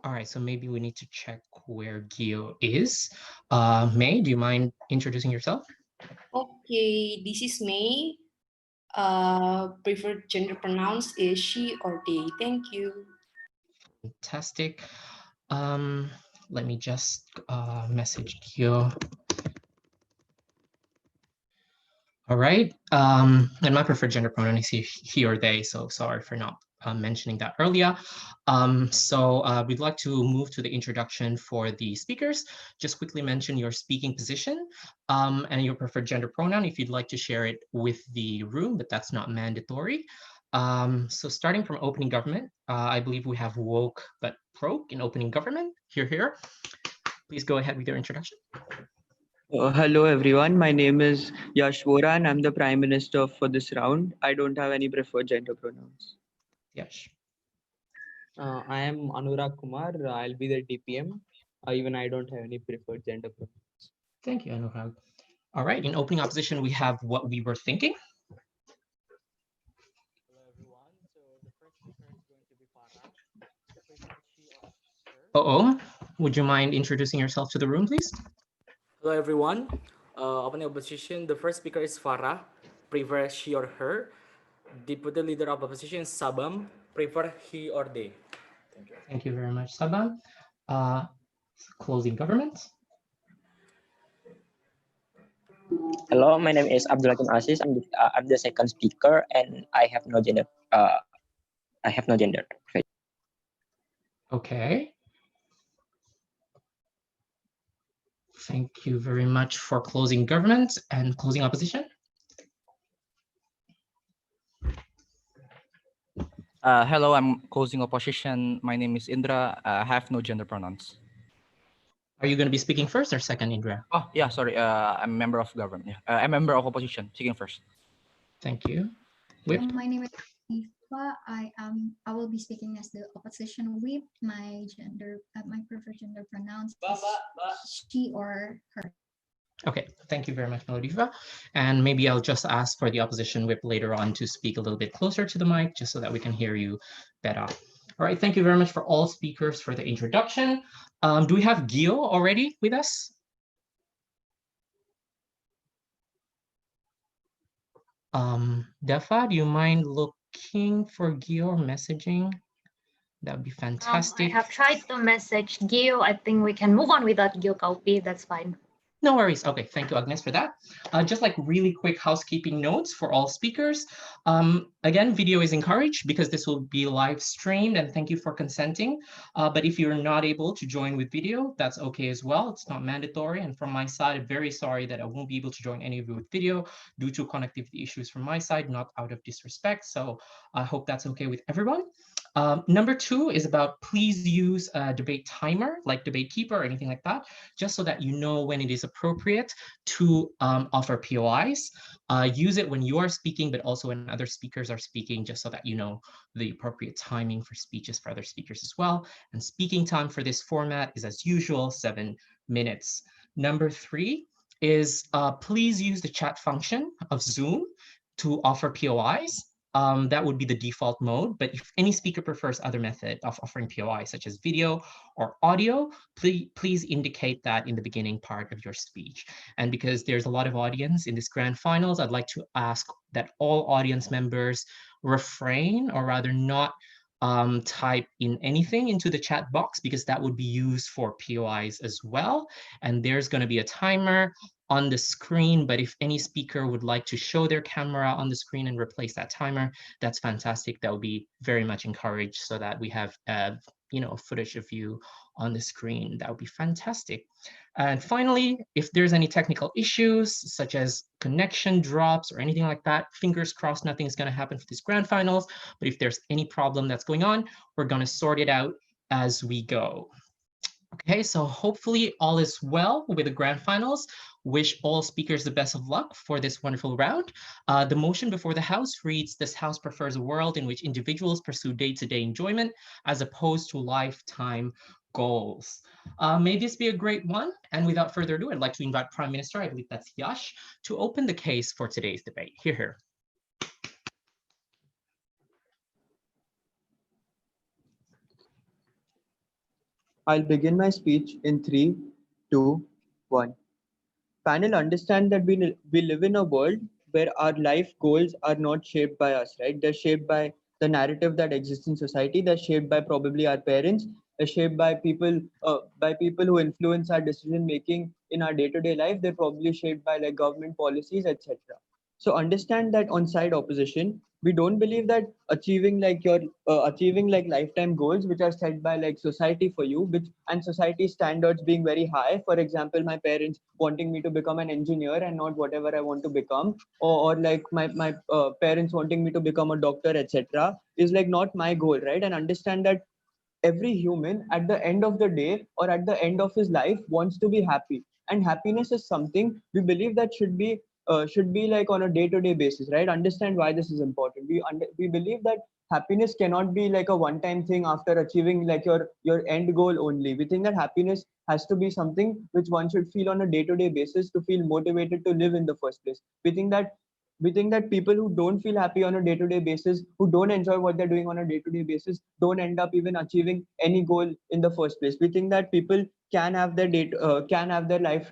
All right, so maybe we need to check where Gio is. May, do you mind introducing yourself? Okay, this is May. Preferred gender pronouns is she or they. Thank you. Fantastic. Let me just message Gio. All right. And my preferred gender pronoun is he or they, so sorry for not mentioning that earlier. We'd like to move to the introduction for the speakers. Just quickly mention your speaking position and your preferred gender pronoun if you'd like to share it with the room, but that's not mandatory. So starting from opening government, I believe we have woke but broke in opening government. Here. Please go ahead with your introduction. Hello everyone, my name is Yash Vora and I'm the Prime Minister for this round. I don't have any preferred gender pronouns. Yash. I am Anurag Kumar. I'll be the DPM. Even I don't have any preferred gender pronouns. Thank you, Anurag. All right, in opening opposition, we have what we were thinking. Hello everyone. So the first speaker is going to be Farah. Prefer she or her. Uh-oh, would you mind introducing yourself to the room, please? Hello everyone. Opening opposition, the first speaker is Farah. Prefer she or her. Deputy leader of opposition is Sabam. Prefer he or they. Thank you. Thank you very much, Sabam. Closing government. Hello, my name is Abdul Hakim Aziz. I'm the second speaker, and I have no gender. I have no gender. Okay. Thank you very much for closing government and closing opposition. Hello, I'm closing opposition. My name is Indra. I have no gender pronouns. Are you going to be speaking first or second, Indra? Oh, yeah, sorry. I'm a member of government. Yeah. I'm a member of opposition. Speaking first. Thank you. Whip. My name is Ifa. I will be speaking as the opposition whip. My preferred gender pronouns is she or her. Okay, thank you very much, Melodiva. And maybe I'll just ask for the opposition whip later on to speak a little bit closer to the mic, just so that we can hear you better. All right, thank you very much for all speakers for the introduction. Do we have Gio already with us? Defa, do you mind looking for Gio messaging? That would be fantastic. I have tried to message Gio. I think we can move on without Gio copy. That's fine. No worries. Okay, thank you, Agnes, for that. Just like really quick housekeeping notes for all speakers. Again, video is encouraged because this will be live streamed, and thank you for consenting. But if you're not able to join with video, that's okay as well. It's not mandatory. And from my side, I'm very sorry that I won't be able to join any of you with video due to connectivity issues from my side, not out of disrespect. So I hope that's okay with everyone. Number 2 is about please use a debate timer like debate keeper or anything like that, just so that you know when it is appropriate to offer POIs. Use it when you are speaking, but also when other speakers are speaking, just so that you know the appropriate timing for speeches for other speakers as well. And speaking time for this format is, as usual, 7 minutes. Number 3 is please use the chat function of Zoom to offer POIs. That would be the default mode. But if any speaker prefers other method of offering POI, such as video or audio, please indicate that in the beginning part of your speech. And because there's a lot of audience in this grand finals, I'd like to ask that all audience members refrain, or rather not type in anything into the chat box, because that would be used for POIs as well. And there's going to be a timer on the screen, but if any speaker would like to show their camera on the screen and replace that timer, that's fantastic. That would be very much encouraged, so that we have footage of you on the screen. That would be fantastic. And finally, if there's any technical issues such as connection drops or anything like that, fingers crossed nothing is going to happen for these grand finals. But if there's any problem that's going on, we're going to sort it out as we go. Okay, so hopefully all is well with the grand finals. Wish all speakers the best of luck for this wonderful round. The motion before the House reads, this House prefers a world in which individuals pursue day-to-day enjoyment as opposed to lifetime goals. May this be a great one. And without further ado, I'd like to invite Prime Minister, I believe that's Yash, to open the case for today's debate. Here. I'll begin my speech in 3, 2, 1. Panel, understand that we live in a world where our life goals are not shaped by us, right? They're shaped by the narrative that exists in society. They're shaped by probably our parents. They're shaped by people who influence our decision making in our day-to-day life. They're probably shaped by like government policies, etc. So understand that on side opposition, we don't believe that achieving like lifetime goals which are set by like society for you, which and society standards being very high. For example, my parents wanting me to become an engineer and not whatever I want to become, or like my parents wanting me to become a doctor, etc. is like not my goal, right? And understand that every human at the end of the day or at the end of his life wants to be happy, and happiness is something we believe that should be like on a day-to-day basis, right? Understand why this is important. We believe that happiness cannot be like a one-time thing after achieving like your end goal only. We think that happiness has to be something which one should feel on a day-to-day basis to feel motivated to live in the first place. We think that people who don't feel happy on a day-to-day basis, who don't enjoy what they're doing on a day-to-day basis, don't end up even achieving any goal in the first place. We think that people can have their life,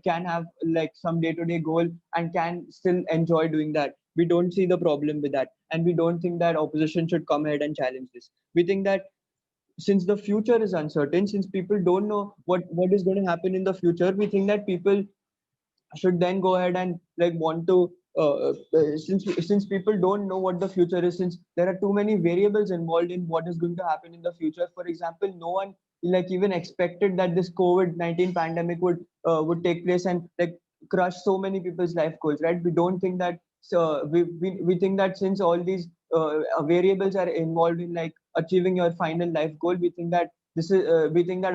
can have like some day-to-day goal and can still enjoy doing that. We don't see the problem with that, and we don't think that opposition should come ahead and challenge this. We think that since the future is uncertain, since people don't know what is going to happen in the future, we think that people should then go ahead and like want to since people don't know what the future is, since there are too many variables involved in what is going to happen in the future. For example, no one like even expected that this COVID-19 pandemic would take place and like crush so many people's life goals, right? We don't think that. So we think that since all these variables are involved in like achieving your final life goal, we think that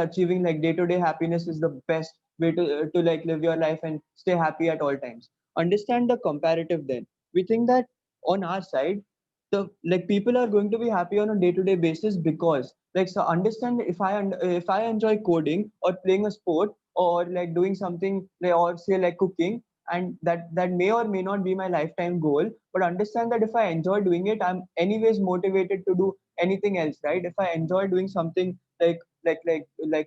achieving like day-to-day happiness is the best way to like live your life and stay happy at all times. Understand the comparative then. We think that on our side, the like people are going to be happy on a day-to-day basis because like, so understand, if I enjoy coding or playing a sport or like doing something like, or say like cooking, and that may or may not be my lifetime goal, but understand that if I enjoy doing it, I'm anyways motivated to do anything else, right? If I enjoy doing something like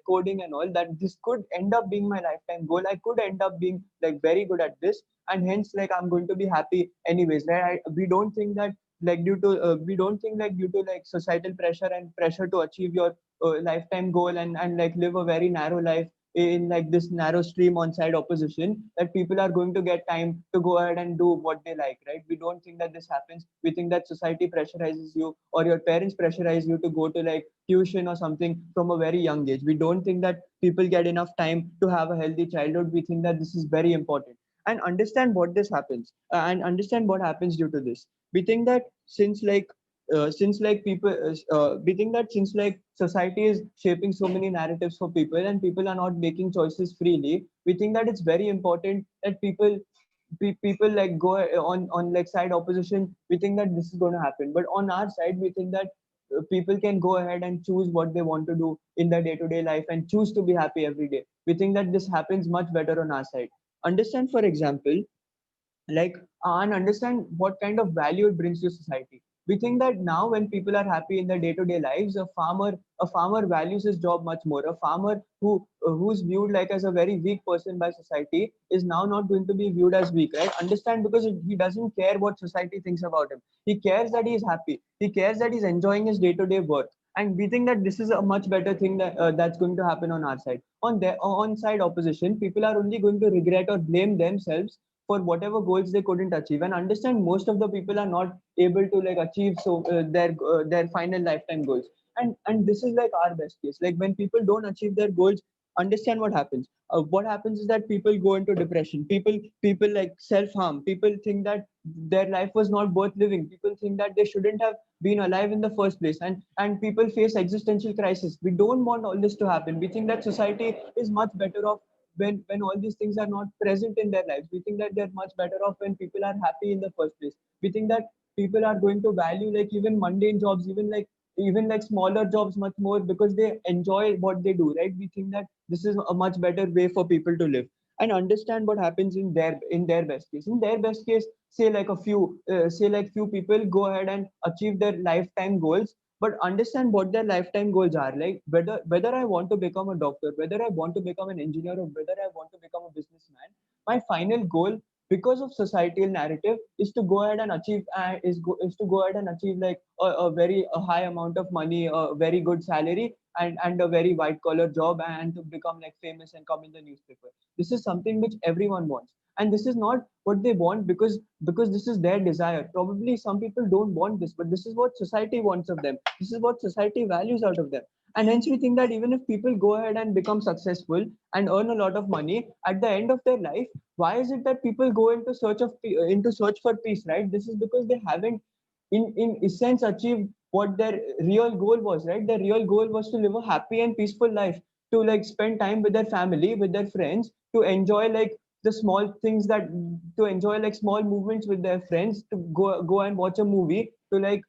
coding and all, that this could end up being my lifetime goal. I could end up being like very good at this, and hence like I'm going to be happy anyways, right? We don't think that like we don't think like due to like societal pressure and pressure to achieve your lifetime goal and like live a very narrow life in like this narrow stream on side opposition, that people are going to get time to go ahead and do what they like, right? We don't think that this happens. We think that society pressurizes you or your parents pressurize you to go to like tuition or something from a very young age. We don't think that people get enough time to have a healthy childhood. We think that this is very important. And understand what this happens and understand what happens due to this. We think that we think that since like society is shaping so many narratives for people and people are not making choices freely, we think that it's very important that people like go on like side opposition. We think that this is going to happen, but on our side we think that people can go ahead and choose what they want to do in their day-to-day life and choose to be happy every day. We think that this happens much better on our side. Understand, for example, like and understand what kind of value it brings to society. We think that now when people are happy in their day-to-day lives, a farmer values his job much more. A farmer who's viewed like as a very weak person by society is now not going to be viewed as weak, right? Understand, because he doesn't care what society thinks about him. He cares that he's happy. He cares that he's enjoying his day-to-day work. And we think that this is a much better thing that's going to happen on our side. On side opposition, people are only going to regret or blame themselves for whatever goals they couldn't achieve. And understand, most of the people are not able to like achieve their final lifetime goals. And this is like our best case. Like when people don't achieve their goals, understand what happens is that people go into depression. People like self-harm. People think that their life was not worth living. People think that they shouldn't have been alive in the first place, and people face existential crisis. We don't want all this to happen. We think that society is much better off when all these things are not present in their lives. We think that they're much better off when people are happy in the first place. We think that people are going to value like even mundane jobs, even like smaller jobs much more because they enjoy what they do, right? We think that this is a much better way for people to live. And understand what happens in their best case. In their best case, say like few people go ahead and achieve their lifetime goals, but understand what their lifetime goals are. Like whether I want to become a doctor, whether I want to become an engineer, or whether I want to become a businessman, my final goal, because of societal narrative, is to go ahead and achieve is to go ahead and achieve like a high amount of money, a very good salary, and a very white collar job, and to become like famous and come in the newspaper. This is something which everyone wants, and this is not what they want because this is their desire. Probably some people don't want this, but this is what society wants of them. This is what society values out of them. And hence we think that even if people go ahead and become successful and earn a lot of money at the end of their life, why is it that people go into search for peace, right? This is because they haven't in essence achieved what their real goal was, right? Their real goal was to live a happy and peaceful life, to like spend time with their family, with their friends, to enjoy like the small things, that to enjoy like small movements with their friends, to go and watch a movie, to like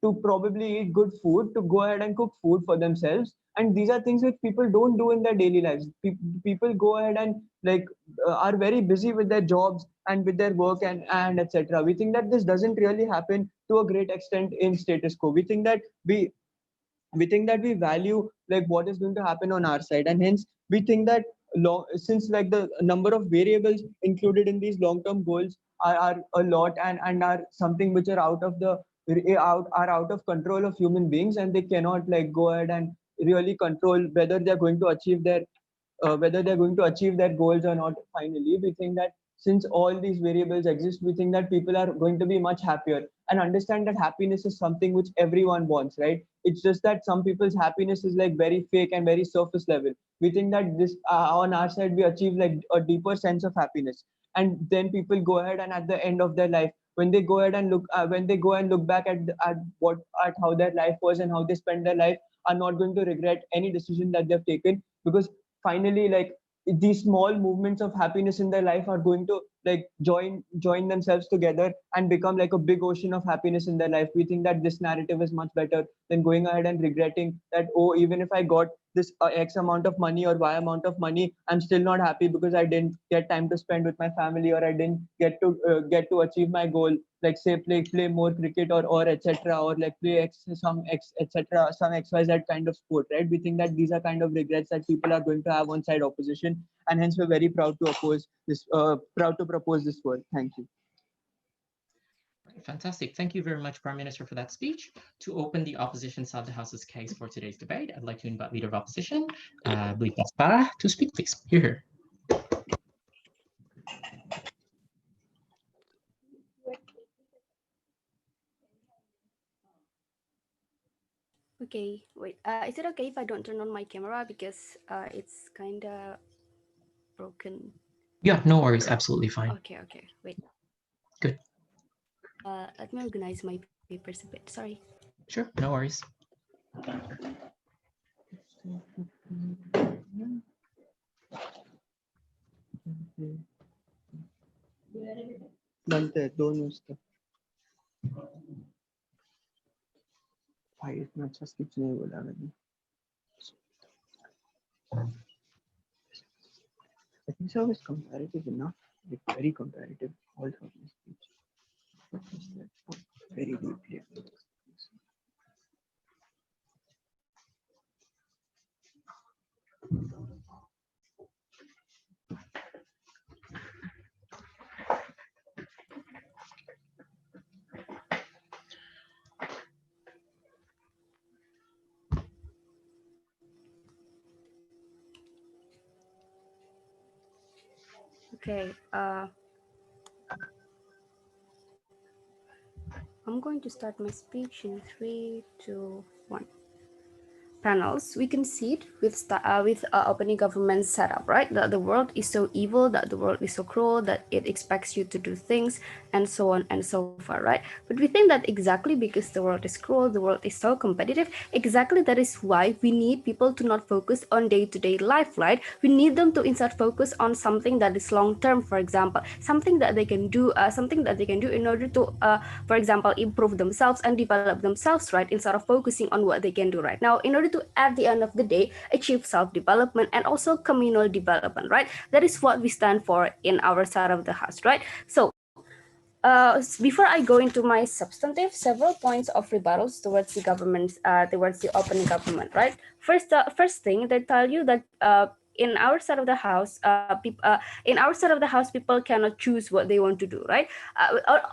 to probably eat good food, to go ahead and cook food for themselves. And these are things which people don't do in their daily lives. People go ahead and like are very busy with their jobs and with their work and etc. We think that this doesn't really happen to a great extent in status quo. We think that we value like what is going to happen on our side, and hence we think that since like the number of variables included in these long-term goals are a lot, and are something which are out of control of human beings, and they cannot like go ahead and really control whether they're going to achieve their goals or not. Finally, we think that since all these variables exist, we think that people are going to be much happier, and understand that happiness is something which everyone wants, right? It's just that some people's happiness is like very fake and very surface level. We think that this on our side we achieve like a deeper sense of happiness, and then people go ahead and at the end of their life, when they go ahead and look back at how their life was and how they spent their life, are not going to regret any decision that they've taken, because finally like these small movements of happiness in their life are going to like join themselves together and become like a big ocean of happiness in their life. We think that this narrative is much better than going ahead and regretting that, oh, even if I got this x amount of money or y amount of money, I'm still not happy because I didn't get time to spend with my family, or I didn't get to achieve my goal, like say play more cricket or etc., or like play some etc., some xyz kind of sport, right? We think that these are kind of regrets that people are going to have on side opposition, and hence we're very proud to propose this word. Thank you. Fantastic. Thank you very much, Prime Minister, for that speech. To open the opposition side of the House's case for today's debate, I'd like to invite Leader of Opposition, I believe that's Farah, to speak, please. Here. Okay, wait. Is it okay if I don't turn on my camera because it's kind of broken? Yeah, no worries. Absolutely fine. Okay, wait. Good. Let me organize my papers a bit. Sorry. Sure, no worries. बनते हैं दोनों उसका भाई इतना अच्छा skips नहीं बोला मैंने. I think so is comparative enough, like very comparative, all of this speech. Very deeply. Okay. I'm going to start my speech in 3, 2, 1. Panels, we can see it with opening government setup, right? That the world is so evil, that the world is so cruel, that it expects you to do things, and so on and so forth, right? But we think that exactly because the world is cruel, the world is so competitive, exactly that is why we need people to not focus on day-to-day life, right? We need them to instead focus on something that is long-term, for example, something that they can do in order to, for example, improve themselves and develop themselves, right? Instead of focusing on what they can do right now, in order to, at the end of the day, achieve self-development and also communal development, right? That is what we stand for in our side of the house, right? So Before I go into my substantive, several points of rebuttals towards the government, towards the open government, right? First thing, they tell you that in our side of the house, in our side of the house, people cannot choose what they want to do, right?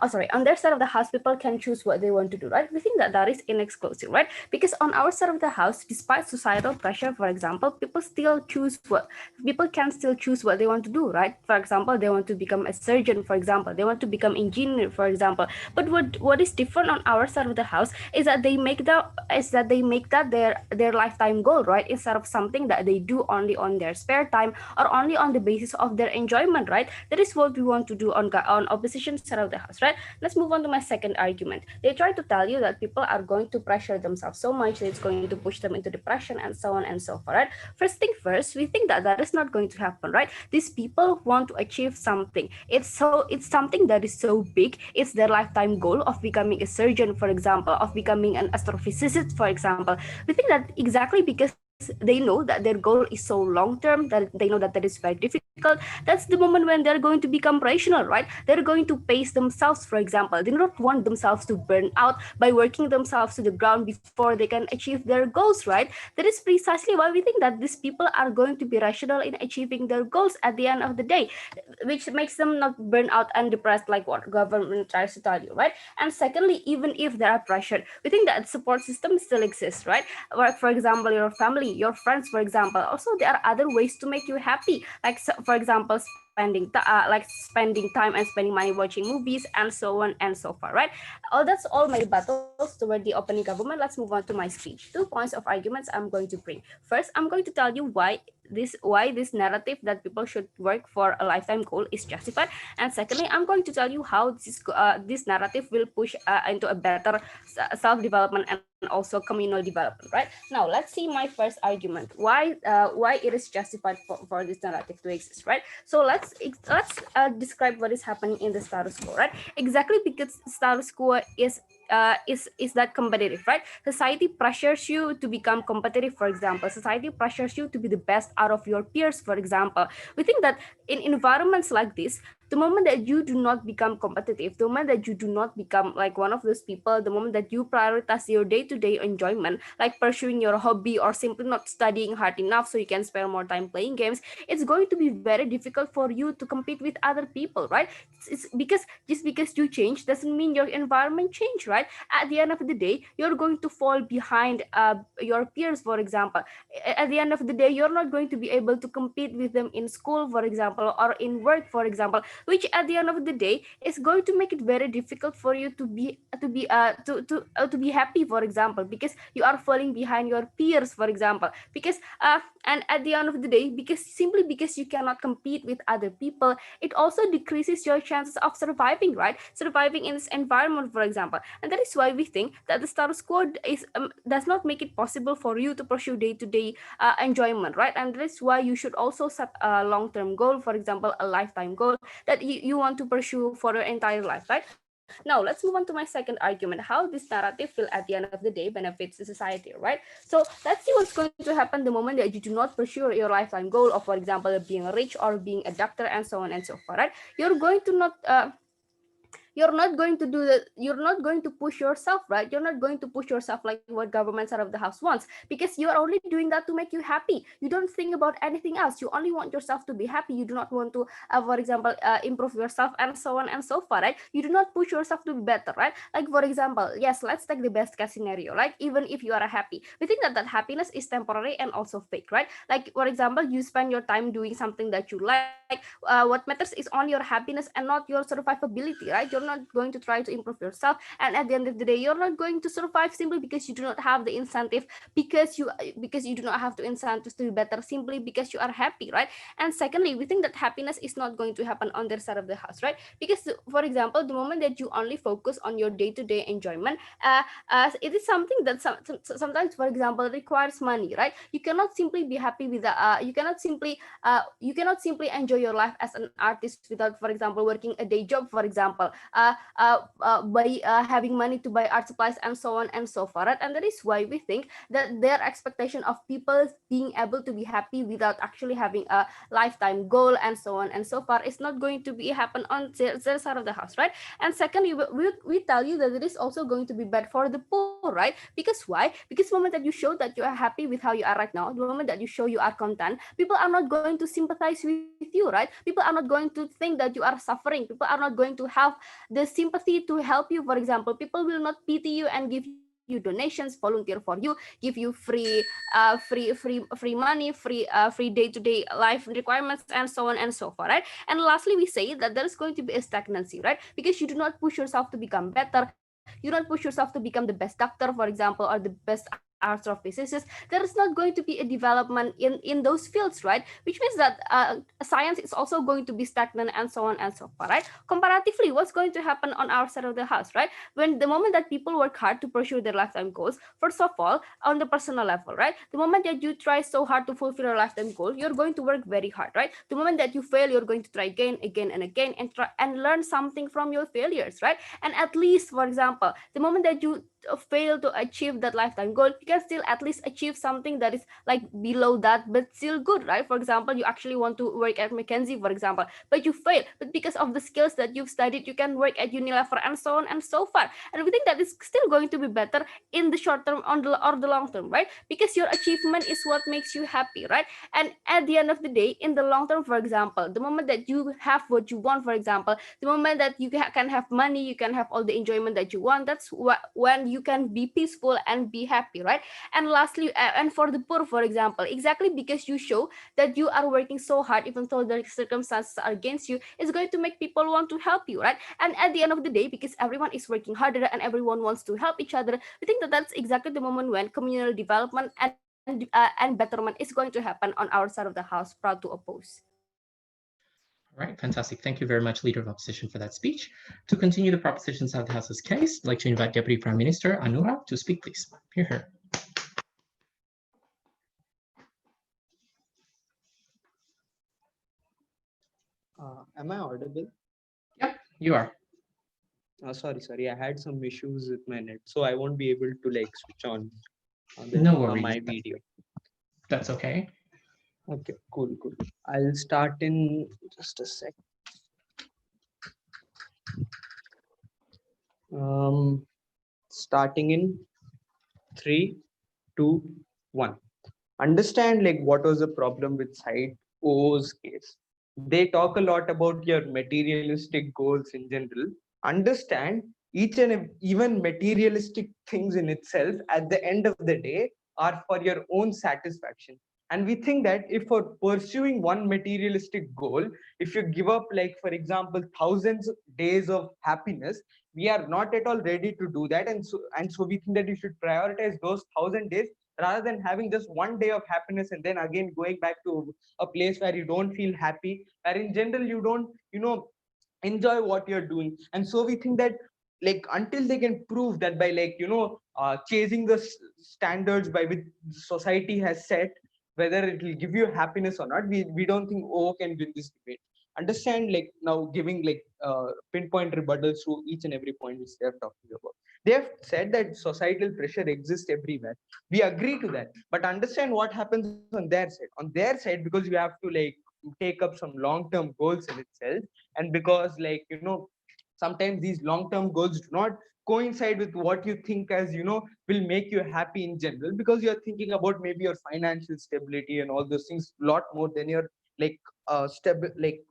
Sorry, on their side of the house, people can choose what they want to do, right? We think that that is inexclusive, right? Because on our side of the house, despite societal pressure, for example, people can still choose what they want to do, right? For example, they want to become a surgeon, for example, they want to become engineer, for example. But what is different on our side of the house is that they make that their lifetime goal, right? Instead of something that they do only on their spare time or only on the basis of their enjoyment, right? That is what we want to do on opposition side of the house, right? Let's move on to my second argument. They try to tell you that people are going to pressure themselves so much that it's going to push them into depression and so on and so forth, right? First thing first, we think that that is not going to happen, right? These people want to achieve something. It's something that is so big. It's their lifetime goal of becoming a surgeon, for example, of becoming an astrophysicist, for example. We think that exactly because they know that their goal is so long term, that they know that is very difficult. That's the moment when they're going to become rational, right? They're going to pace themselves, for example. They do not want themselves to burn out by working themselves to the ground before they can achieve their goals, right? That is precisely why we think that these people are going to be rational in achieving their goals at the end of the day, which makes them not burn out and depressed like what government tries to tell you, right? And secondly, even if they are pressured, we think that support system still exists, right? Or for example, your family, your friends, for example. Also, there are other ways to make you happy, like for example, spending time and spending money watching movies and so on and so forth, right? That's all my battles toward the opening government. Let's move on to my speech. 2 points of arguments I'm going to bring. First, I'm going to tell you why this narrative that people should work for a lifetime goal is justified, and secondly, I'm going to tell you how this narrative will push into a better self-development and also communal development, right? Now let's see my first argument, why it is justified for this narrative to exist, right? So let's describe what is happening in the status quo, right? Exactly, because status quo is that competitive, right? Society pressures you to become competitive, for example. Society pressures you to be the best out of your peers, for example. We think that in environments like this, the moment that you do not become competitive, the moment that you do not become like one of those people, the moment that you prioritize your day-to-day enjoyment, like pursuing your hobby or simply not studying hard enough so you can spend more time playing games, it's going to be very difficult for you to compete with other people, right? It's because just because you change doesn't mean your environment change, right? At the end of the day, you're going to fall behind your peers, for example. At the end of the day, you're not going to be able to compete with them in school, for example, or in work, for example, which at the end of the day is going to make it very difficult for you to be happy, for example, because you are falling behind your peers, for example. Because and at the end of the day, because you cannot compete with other people, it also decreases your chances of surviving, right? Surviving in this environment, for example. And that is why we think that the status quo does not make it possible for you to pursue day-to-day enjoyment, right? And that is why you should also set a long-term goal, for example, a lifetime goal that you want to pursue for your entire life, right? Now let's move on to my second argument, how this narrative will at the end of the day benefits the society, right? So let's see what's going to happen the moment that you do not pursue your lifetime goal of, for example, being rich or being a doctor and so on and so forth, right? You're not going to do that. You're not going to push yourself, right? You're not going to push yourself like what government side of the house wants, because you're only doing that to make you happy. You don't think about anything else. You only want yourself to be happy. You do not want to for example, improve yourself and so on and so forth, right? You do not push yourself to be better, right? Like for example, yes, let's take the best case scenario, right? Even if you are happy, we think that happiness is temporary and also fake, right? Like for example, you spend your time doing something that you like. What matters is only your happiness and not your survivability, right? You're not going to try to improve yourself, and at the end of the day, you're not going to survive simply because you do not have the incentive, because you do not have the incentives to be better simply because you are happy, right? And secondly, we think that happiness is not going to happen on their side of the house, right? Because for example, the moment that you only focus on your day-to-day enjoyment, it is something that sometimes, for example, requires money, right? You cannot simply be happy with you cannot simply enjoy your life as an artist without, for example, working a day job, for example, by having money to buy art supplies and so on and so forth. And that is why we think that their expectation of people being able to be happy without actually having a lifetime goal and so on and so forth is not going to be happen on their side of the house, right? And second, we tell you that it is also going to be bad for the poor, right? Because why? Because the moment that you show that you are happy with how you are right now, the moment that you show you are content, people are not going to sympathize with you, right? People are not going to think that you are suffering. People are not going to have the sympathy to help you. For example, people will not pity you and give you donations, volunteer for you, give you free money, free day-to-day life requirements, and so on and so forth, right? And lastly, we say that there is going to be a stagnancy, right? Because you do not push yourself to become better, you don't push yourself to become the best doctor, for example, or the best astrophysicist. There is not going to be a development in those fields, right? Which means that science is also going to be stagnant and so on and so forth, right? Comparatively, what's going to happen on our side of the house, right? When the moment that people work hard to pursue their lifetime goals, first of all, on the personal level, right? The moment that you try so hard to fulfill your lifetime goal, you're going to work very hard, right? The moment that you fail, you're going to try again and again, and try and learn something from your failures, right? And at least, for example, the moment that you fail to achieve that lifetime goal, you can still at least achieve something that is like below that but still good, right? For example, you actually want to work at McKinsey, for example, but you fail, but because of the skills that you've studied, you can work at Unilever and so on and so forth. And we think that is still going to be better in the short term or the long term, right? Because your achievement is what makes you happy, right? And at the end of the day, in the long term, for example, the moment that you have what you want, for example, the moment that you can have money, you can have all the enjoyment that you want, that's when you can be peaceful and be happy, right? And lastly, and for the poor, for example, exactly because you show that you are working so hard even though the circumstances are against you, is going to make people want to help you, right? And at the end of the day, because everyone is working harder and everyone wants to help each other, we think that that's exactly the moment when communal development and betterment is going to happen on our side of the house. Proud to oppose. All right, fantastic. Thank you very much, Leader of Opposition, for that speech. To continue the propositions of the House's case, I'd like to invite Deputy Prime Minister Anurag to speak, please. Hear her. Am I audible? Yep, you are. Sorry. I had some issues with my net, so I won't be able to like switch on No worries. my video. That's okay. Okay, cool. I'll start in just a sec. Starting in 3, 2, 1. Understand like what was the problem with side O's case. They talk a lot about your materialistic goals in general. Understand each and even materialistic things in itself at the end of the day are for your own satisfaction. And we think that if for pursuing one materialistic goal, if you give up, like for example, thousands of days of happiness, we are not at all ready to do that. And so we think that you should prioritize those 1,000 days rather than having just one day of happiness and then again going back to a place where you don't feel happy, where in general you don't enjoy what you're doing. And so we think that like until they can prove that by chasing the standards by which society has set, whether it will give you happiness or not, we don't think O can win this debate. Understand, like now giving pinpoint rebuttals to each and every point which they are talking about. They have said that societal pressure exists everywhere. We agree to that, but understand what happens on their side. On their side, because you have to take up some long-term goals in itself, and because sometimes these long-term goals do not coincide with what you think as will make you happy in general, because you're thinking about maybe your financial stability and all those things a lot more than your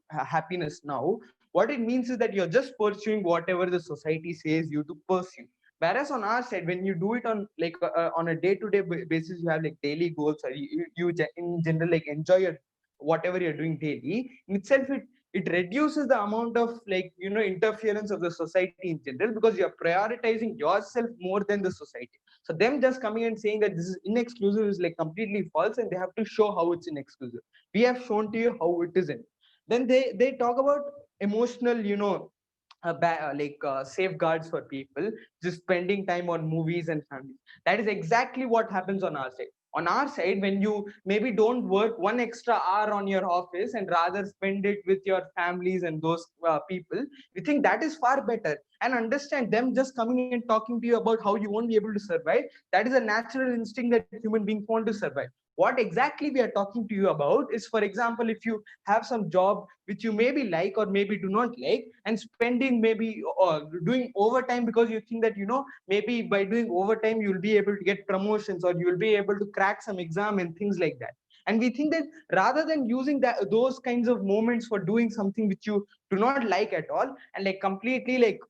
happiness now. What it means is that you're just pursuing whatever the society says you to pursue. Whereas on our side, when you do it on on a day-to-day basis, you have like daily goals, or you in general enjoy your whatever you're doing daily. In itself, it reduces the amount of interference of the society in general, because you're prioritizing yourself more than the society. So them just coming and saying that this is inexclusive is completely false, and they have to show how it's inexclusive. We have shown to you how it isn't. Then they talk about emotional safeguards for people just spending time on movies and families. That is exactly what happens on our side. On our side, when you maybe don't work one extra hour on your office and rather spend it with your families and those people, we think that is far better. And understand, them just coming and talking to you about how you won't be able to survive, that is a natural instinct that human beings want to survive. What exactly we are talking to you about is, for example, if you have some job which you maybe like or maybe do not like, and spending maybe doing overtime because you think that, maybe by doing overtime you'll be able to get promotions or you'll be able to crack some exam and things like that. And we think that rather than using those kinds of moments for doing something which you do not like at all, and like completely like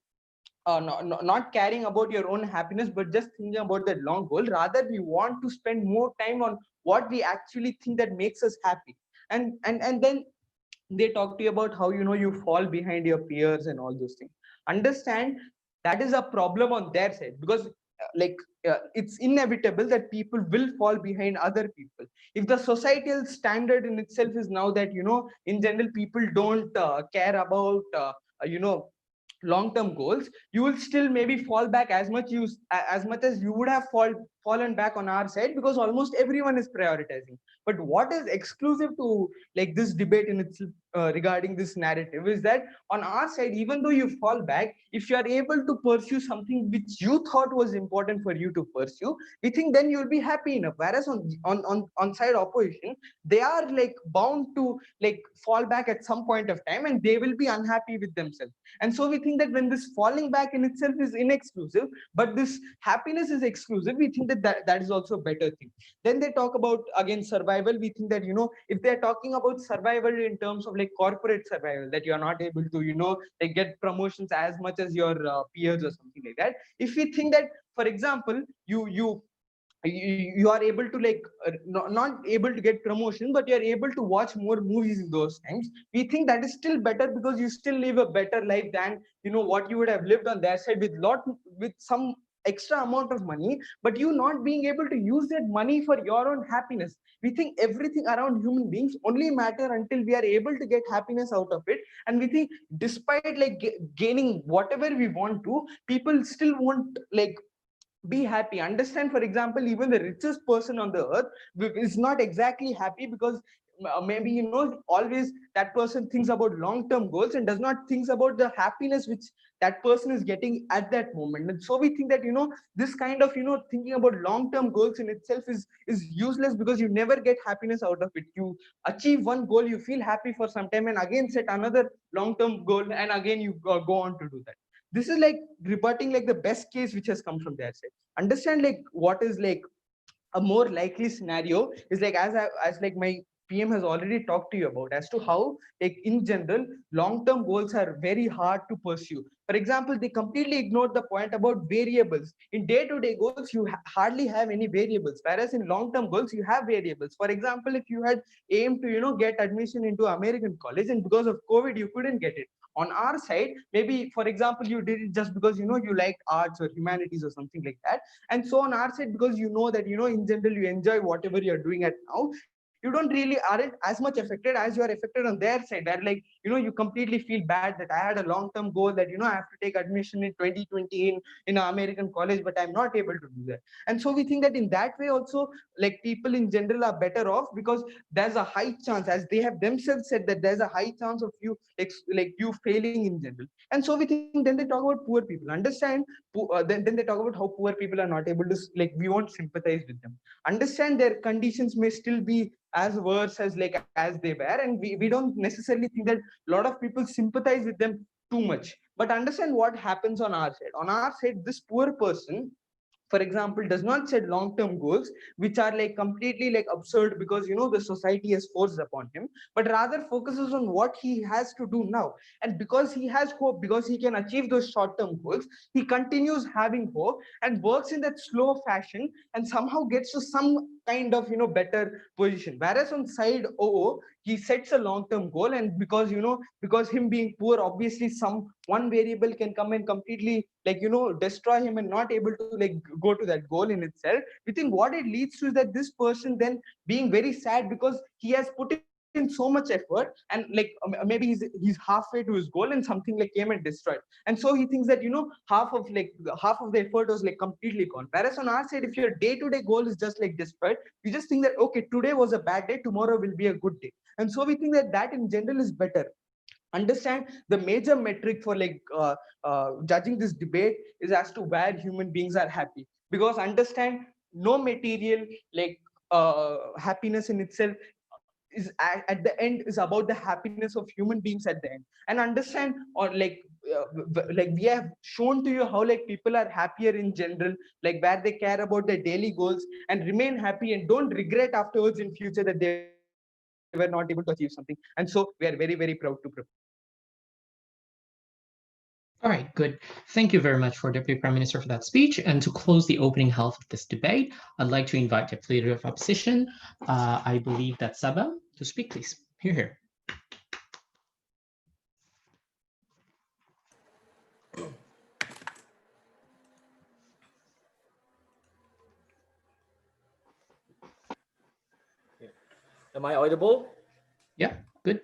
not caring about your own happiness, but just thinking about that long goal, rather we want to spend more time on what we actually think that makes us happy. And then they talk to you about how you fall behind your peers and all those things. Understand, that is a problem on their side, because it's inevitable that people will fall behind other people. If the societal standard in itself is now that in general people don't care about you know long-term goals, you will still maybe fall back as much as you would have fallen back on our side, because almost everyone is prioritizing. But what is exclusive to like this debate in itself regarding this narrative is that on our side, even though you fall back, if you are able to pursue something which you thought was important for you to pursue, we think then you'll be happy enough. Whereas on side opposition, they are like bound to like fall back at some point of time, and they will be unhappy with themselves. And so we think that when this falling back in itself is inexclusive, but this happiness is exclusive, we think that is also a better thing. Then they talk about again survival. We think that if they're talking about survival in terms of like corporate survival, that you're not able to like get promotions as much as your peers or something like that. If we think that, for example, you are able to like not able to get promotion, but you're able to watch more movies in those times, we think that is still better, because you still live a better life than what you would have lived on their side with some extra amount of money, but you not being able to use that money for your own happiness. We think everything around human beings only matter until we are able to get happiness out of it. And we think despite like gaining whatever we want to, people still won't like be happy. Understand, for example, even the richest person on the earth is not exactly happy, because maybe always that person thinks about long-term goals and does not thinks about the happiness which that person is getting at that moment. And so we think that this kind of thinking about long-term goals in itself is useless, because you never get happiness out of it. You achieve one goal, you feel happy for some time, and again set another long-term goal, and again you go on to do that. This is like rebutting like the best case which has come from their side. Understand, like what is like a more likely scenario is like as like my PM has already talked to you about, as to how like in general long-term goals are very hard to pursue. For example, they completely ignored the point about variables. In day-to-day goals, you hardly have any variables, whereas in long-term goals you have variables. For example, if you had aimed to get admission into American college, and because of COVID you couldn't get it, on our side, maybe for example you did it just because you liked arts or humanities or something like that. And so on our side, because that in general you enjoy whatever you're doing at now, you don't really aren't as much affected as you are affected on their side, where like you completely feel bad that I had a long-term goal that I have to take admission in 2020 in an American college, but I'm not able to do that. And so we think that in that way also, like people in general are better off, because there's a high chance, as they have themselves said, that there's a high chance of you like you failing in general. And so we think, then they talk about poor people. Understand, then they talk about how poor people are not able to, like we won't sympathize with them. Understand, their conditions may still be as worse as they were, and we don't necessarily think that a lot of people sympathize with them too much. But understand what happens on our side. On our side, this poor person, for example, does not set long-term goals which are like completely like absurd, because the society has forced upon him, but rather focuses on what he has to do now. And because he has hope, because he can achieve those short-term goals, he continues having hope and works in that slow fashion, and somehow gets to some kind of better position. Whereas on side OO, he sets a long-term goal, and because him being poor, obviously some one variable can come and completely like destroy him and not able to like go to that goal in itself. We think what it leads to is that this person then being very sad, because he has put in in so much effort, and like maybe he's halfway to his goal and something like came and destroyed, and so he thinks that half of the effort was like completely gone. Whereas on our side, if your day-to-day goal is just like destroyed, you just think that okay, today was a bad day, tomorrow will be a good day. And so we think that in general is better. Understand the major metric for judging this debate is as to where human beings are happy, because understand no material happiness in itself is at the end is about the happiness of human beings at the end. And understand, or we have shown to you how like people are happier in general, like where they care about their daily goals and remain happy and don't regret afterwards in future that they were not able to achieve something. And so we are very, very proud to propose. All right, good. Thank you very much for Deputy Prime Minister for that speech. And to close the opening half of this debate, I'd like to invite Deputy Leader of Opposition, I believe that's Sabah, to speak, please. Here. Am I audible? Yeah, good.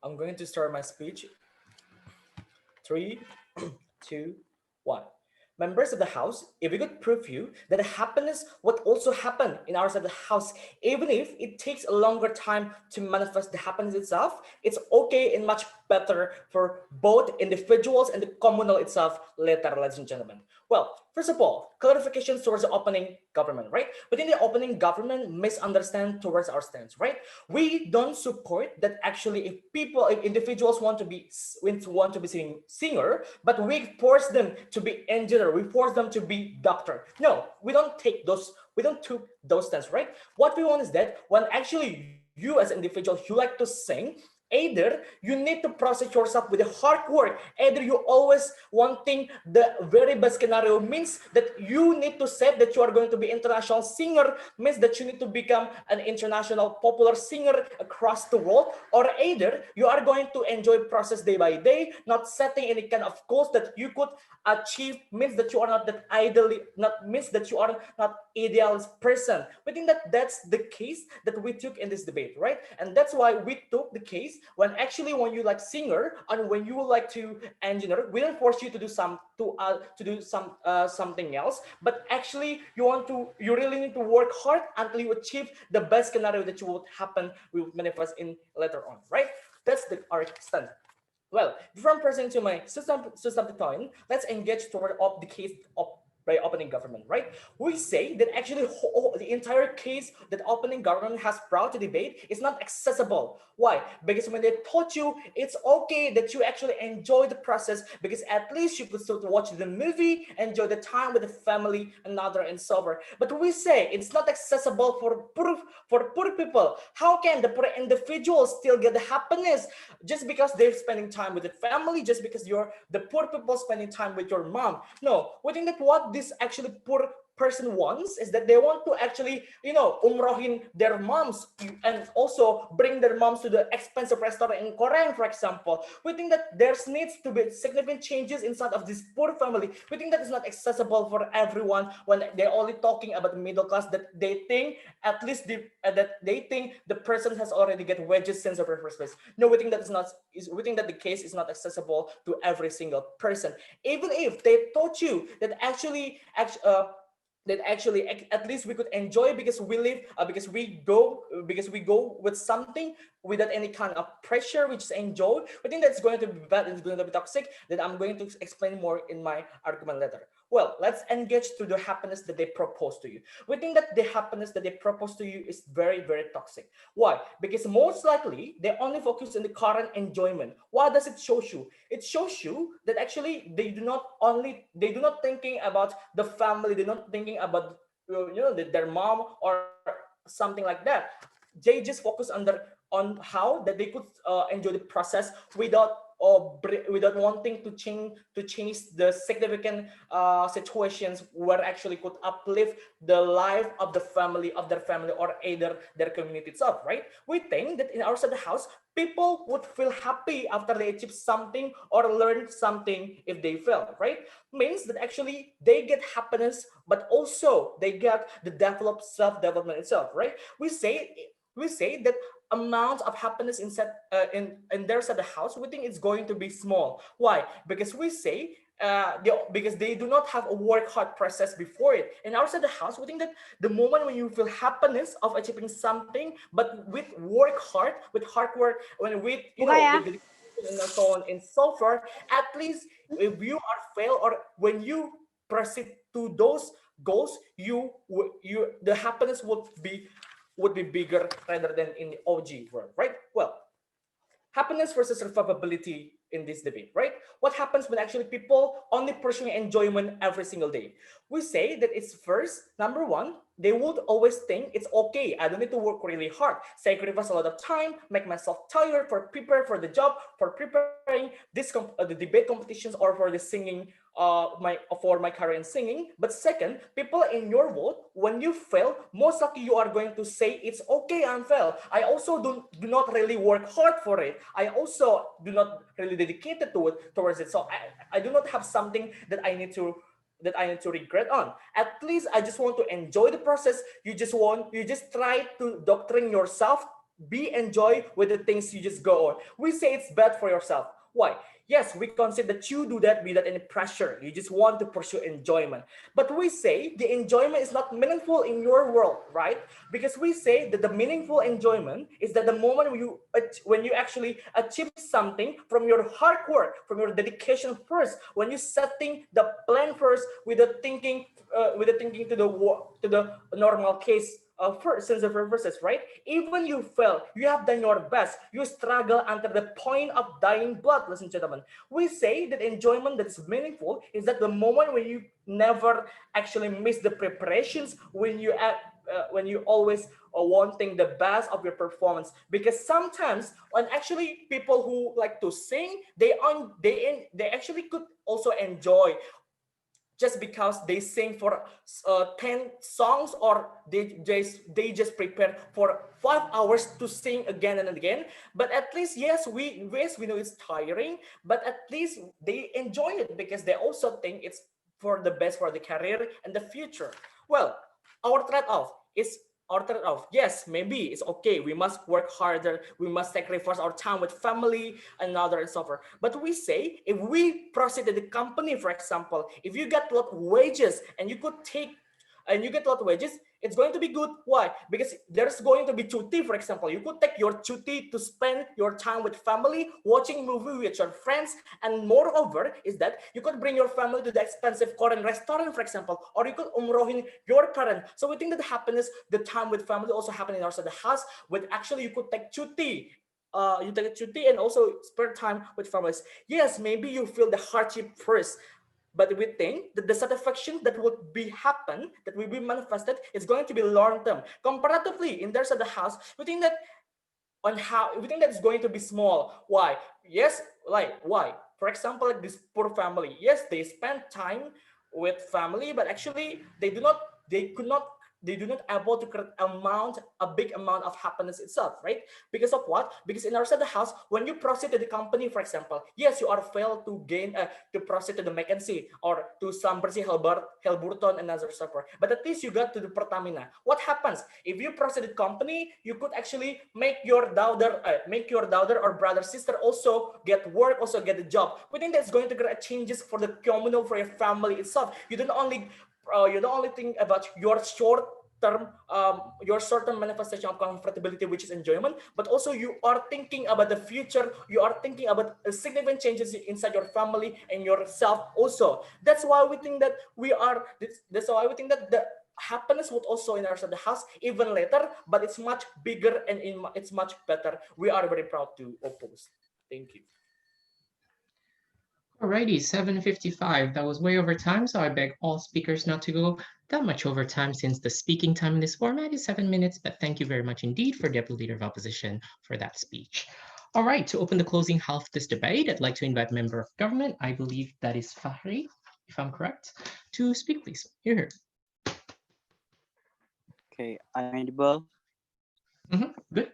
I'm going to start my speech. 3, 2, 1. Members of the House, if we could prove you that happiness would also happen in our side of the House, even if it takes a longer time to manifest the happiness itself, it's okay and much better for both individuals and the communal itself later, ladies and gentlemen. Well, first of all, clarifications towards the opening government, right? Within the opening government, misunderstand towards our stance, right? We don't support that actually if individuals want to be singer, but we force them to be engineer, we force them to be doctor. No, we don't take those stance, right? What we want is that when actually you as an individual, you like to sing, either you need to process yourself with the hard work, either you always wanting the very best scenario means that you need to say that you are going to be international singer, means that you need to become an international popular singer across the world, or either you are going to enjoy process day by day, not setting any kind of goals that you could achieve, means that you are not that means that you are not idealist person. We think that that's the case that we took in this debate, right? And that's why we took the case when you like singer and when you would like to engineer, we don't force you to do something else, but actually you really need to work hard until you achieve the best scenario that you would will manifest in later on, right? That's our stand. Well, before I'm presenting to my substantive point, let's engage toward the case of by opening government, right? We say that actually the entire case that opening government has brought to debate is not accessible. Why? Because when they taught you, it's okay that you actually enjoy the process, because at least you could still watch the movie, enjoy the time with the family, another and so forth. But we say it's not accessible for poor people. How can the poor individuals still get the happiness just because they're spending time with the family, just because you're the poor people spending time with your mom? No, we think that what this actually poor person wants is that they want to actually, umrohin their moms and also bring their moms to the expensive restaurant in Goyang, for example. We think that there needs to be significant changes inside of this poor family. We think that is not accessible for everyone when they're only talking about the middle class, that they think at least that they think the person has already get wages since the first place. No, we think that we think that the case is not accessible to every single person. Even if they taught you that actually at least we could enjoy because we live because we go with something, without any kind of pressure, we just enjoy, we think that's going to be bad, it's going to be toxic, that I'm going to explain more in my argument later. Well, let's engage to the happiness that they propose to you. We think that the happiness that they propose to you is very, very toxic. Why? Because most likely they only focus on the current enjoyment. What does it show you? It shows you that actually they do not thinking about the family, they're not thinking about their mom or something like that. They just focus on how that they could enjoy the process without wanting to change the significant situations where actually could uplift the life of their family or either their community itself, right? We think that in our side of the house, people would feel happy after they achieve something or learn something if they fail, right? Means that actually they get happiness, but also they get the developed self-development itself, right? We say that amount of happiness inside in their side of the house, we think it's going to be small. Why? Because we say because they do not have a work hard process before it. In our side of the house, we think that the moment when you feel happiness of achieving something, but with work hard, with hard work, when with with dedication and so on and so forth, at least if you are fail or when you proceed to those goals, the happiness would be bigger rather than in the OG world, right? Well, happiness versus survivability in this debate, right? What happens when actually people only pursuing enjoyment every single day? We say that it's first, number one, they would always think it's okay. I don't need to work really hard, sacrifice a lot of time, make myself tired for prepare for the job, for preparing the debate competitions or for the singing, for my career in singing. But second, people in your world, when you fail, most likely you are going to say it's okay, I'm fail. I also do not really work hard for it. I also do not really dedicated towards it. So I do not have something that I need to regret on. At least I just want to enjoy the process. You just try to doctrine yourself, enjoy with the things you just go on. We say it's bad for yourself. Why? Yes, we consider that you do that without any pressure. You just want to pursue enjoyment. But we say the enjoyment is not meaningful in your world, right? Because we say that the meaningful enjoyment is that the moment when you actually achieve something from your hard work, from your dedication first, when you setting the plan first with the thinking to the normal case first, since the verses, right? Even you fail, you have done your best, you struggle until the point of dying blood, ladies and gentlemen. We say that enjoyment that is meaningful is that the moment when you never actually miss the preparations, when you always wanting the best of your performance. Because sometimes when actually people who like to sing, they actually could also enjoy just because they sing for 10 songs or they just prepare for 5 hours to sing again and again. But at least, yes, we know it's tiring, but at least they enjoy it because they also think it's for the best for the career and the future. Well, our trade-off is yes, maybe it's okay, we must work harder, we must sacrifice our time with family and other and so forth. But we say if we proceed to the company, for example, if you get a lot of wages and you get a lot of wages, it's going to be good. Why? Because there's going to be chuti, for example. You could take your chuti to spend your time with family, watching movie with your friends, and moreover is that you could bring your family to the expensive Korean restaurant, for example, or you could umrohin your parent. So we think that the happiness, the time with family also happen in outside the house, but actually you could take chuti. You take a chuti and also spend time with families. Yes, maybe you feel the hardship first, but we think that the satisfaction that will be manifested is going to be long term. Comparatively, in their side of the house, we think that it's going to be small. Why? Yes, why? For example, like this poor family. Yes, they spend time with family, but actually they do not able to create a big amount of happiness itself, right? Because of what? Because in our side of the house, when you proceed to the company, for example, yes, you are failed to gain to proceed to the McKinsey or to some Bersih Helburton and other support, but at least you got to the Pertamina. What happens if you proceed to the company? You could actually make your daughter or brother sister also get work, also get a job. We think that's going to create changes for the communal, for your family itself. You don't only think about your short term, your short-term manifestation of comfortability, which is enjoyment, but also you are thinking about the future. You are thinking about significant changes inside your family and yourself also. That's why we think that that's why we think that the happiness would also in the house even later, but it's much bigger and it's much better. We are very proud to oppose. Thank you. Alrighty, 7:55. That was way over time, so I beg all speakers not to go that much over time since the speaking time in this format is 7 minutes, but thank you very much indeed for Deputy Leader of Opposition for that speech. All right, to open the closing half of this debate, I'd like to invite Member of Government, I believe that is Fahri, if I'm correct, to speak, please. You're here. Okay, I'm audible. Good.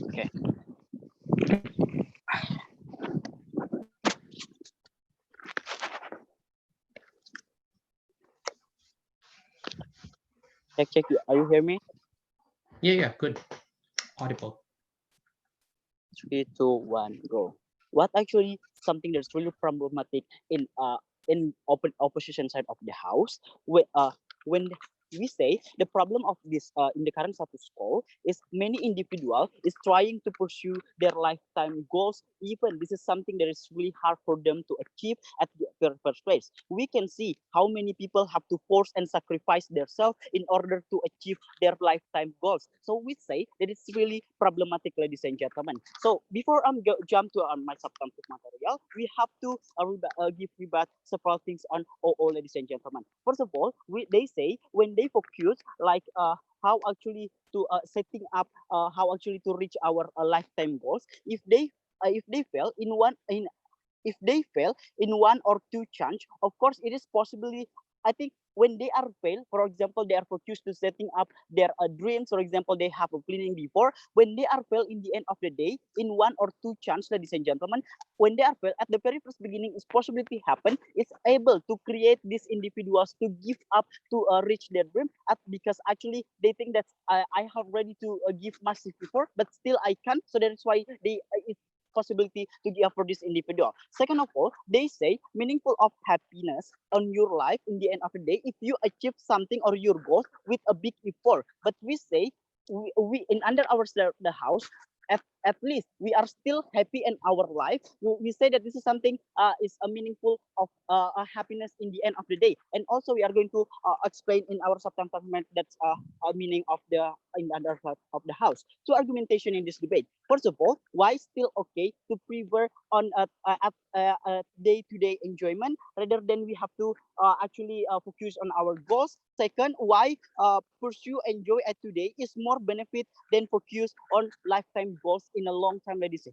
Okay. Check. Are you hear me? Yeah, good. Audible. 3, 2, 1, go. What actually something that's really problematic in opposition side of the house when we say the problem of this in the current status quo is many individuals is trying to pursue their lifetime goals, even this is something that is really hard for them to achieve at the first place. We can see how many people have to force and sacrifice themselves in order to achieve their lifetime goals. So we say that it's really problematic, ladies and gentlemen. So before jump to my substantive material, we have to give rebut several things on OO, ladies and gentlemen. First of all, they say when they focus like how actually to setting up how actually to reach our lifetime goals, if they fail in if they fail in one or two chance, of course it is possibly, I think when they are fail, for example, they are focused to setting up their dreams, for example, they have a planning before, when they are fail in the end of the day, in one or two chance, ladies and gentlemen, when they are fail at the very first beginning, is possibility happen, it's able to create these individuals to give up to reach their dream because actually they think that I have ready to give massive before, but still I can't, so that is why they it's possibility to give for this individual. Second of all, they say meaningful of happiness on your life in the end of the day if you achieve something or your goals with a big effort. But we say we in under our the house, at least we are still happy in our life. We say that this is something is a meaningful of a happiness in the end of the day. And also we are going to explain in our substantive that's a meaning of the in the other side of the house. So argumentation in this debate. First of all, why still okay to prefer on day-to-day enjoyment rather than we have to actually focus on our goals. Second, why pursue enjoy at today is more benefit than focus on lifetime goals in a long time, ladies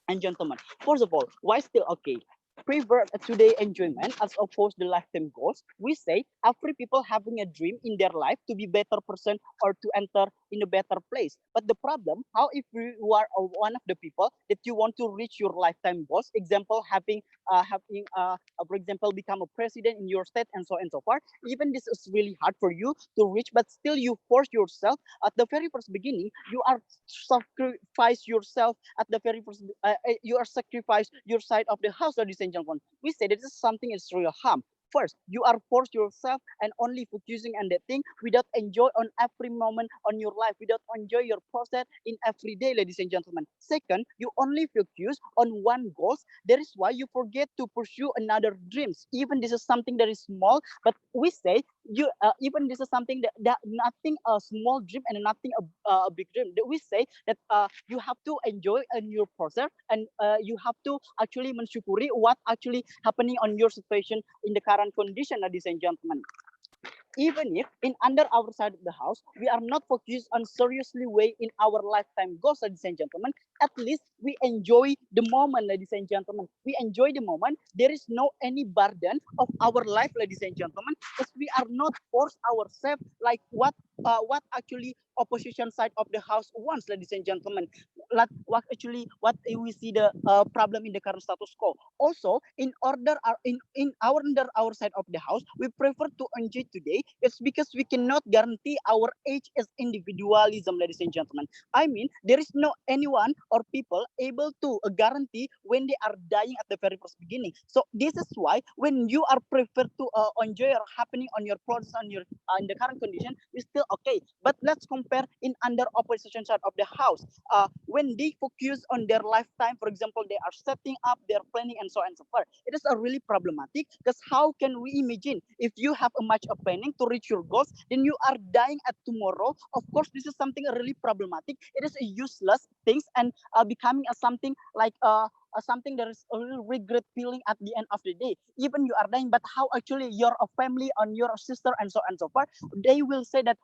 and gentlemen. First of all, why still okay? Prefer today enjoyment as opposed to lifetime goals. We say every people having a dream in their life to be better person or to enter in a better place. But the problem, how if you are one of the people that you want to reach your lifetime goals, example having for example become a president in your state and so on and so forth. Even this is really hard for you to reach, but still you force yourself at the very first beginning. You are sacrifice yourself at the very first. You are sacrifice your side of the house, ladies and gentlemen. We say that this is something is real harm. First, you are forced yourself and only focusing on that thing without enjoy on every moment on your life, without enjoy your process in every day, ladies and gentlemen. Second, you only focus on one goal. That is why you forget to pursue another dreams. Even this is something that is small, but we say you even this is something that nothing a small dream and nothing a big dream. We say that you have to enjoy in your process and you have to actually mensyukuri what actually happening on your situation in the current condition, ladies and gentlemen. Even if in under our side of the house, we are not focused on seriously way in our lifetime goals, ladies and gentlemen, at least we enjoy the moment, ladies and gentlemen. We enjoy the moment. There is no any burden of our life, ladies and gentlemen, because we are not force ourselves like what actually opposition side of the house wants, ladies and gentlemen. What we see the problem in the current status quo. Also, in under our side of the house, we prefer to enjoy today. It's because we cannot guarantee our age as individualism, ladies and gentlemen. I mean, there is no anyone or people able to guarantee when they are dying at the very first beginning. So this is why when you are preferred to enjoy or happening on your products on your in the current condition, it's still okay. But let's compare in under opposition side of the house. When they focus on their lifetime, for example, they are setting up their planning and so on and so forth. It is a really problematic because how can we imagine if you have a much of planning to reach your goals, then you are dying at tomorrow? Of course, this is something really problematic. It is a useless things and becoming a something like something that is a real regret feeling at the end of the day. Even you are dying, but how actually your family and your sister and so on and so forth, they will say that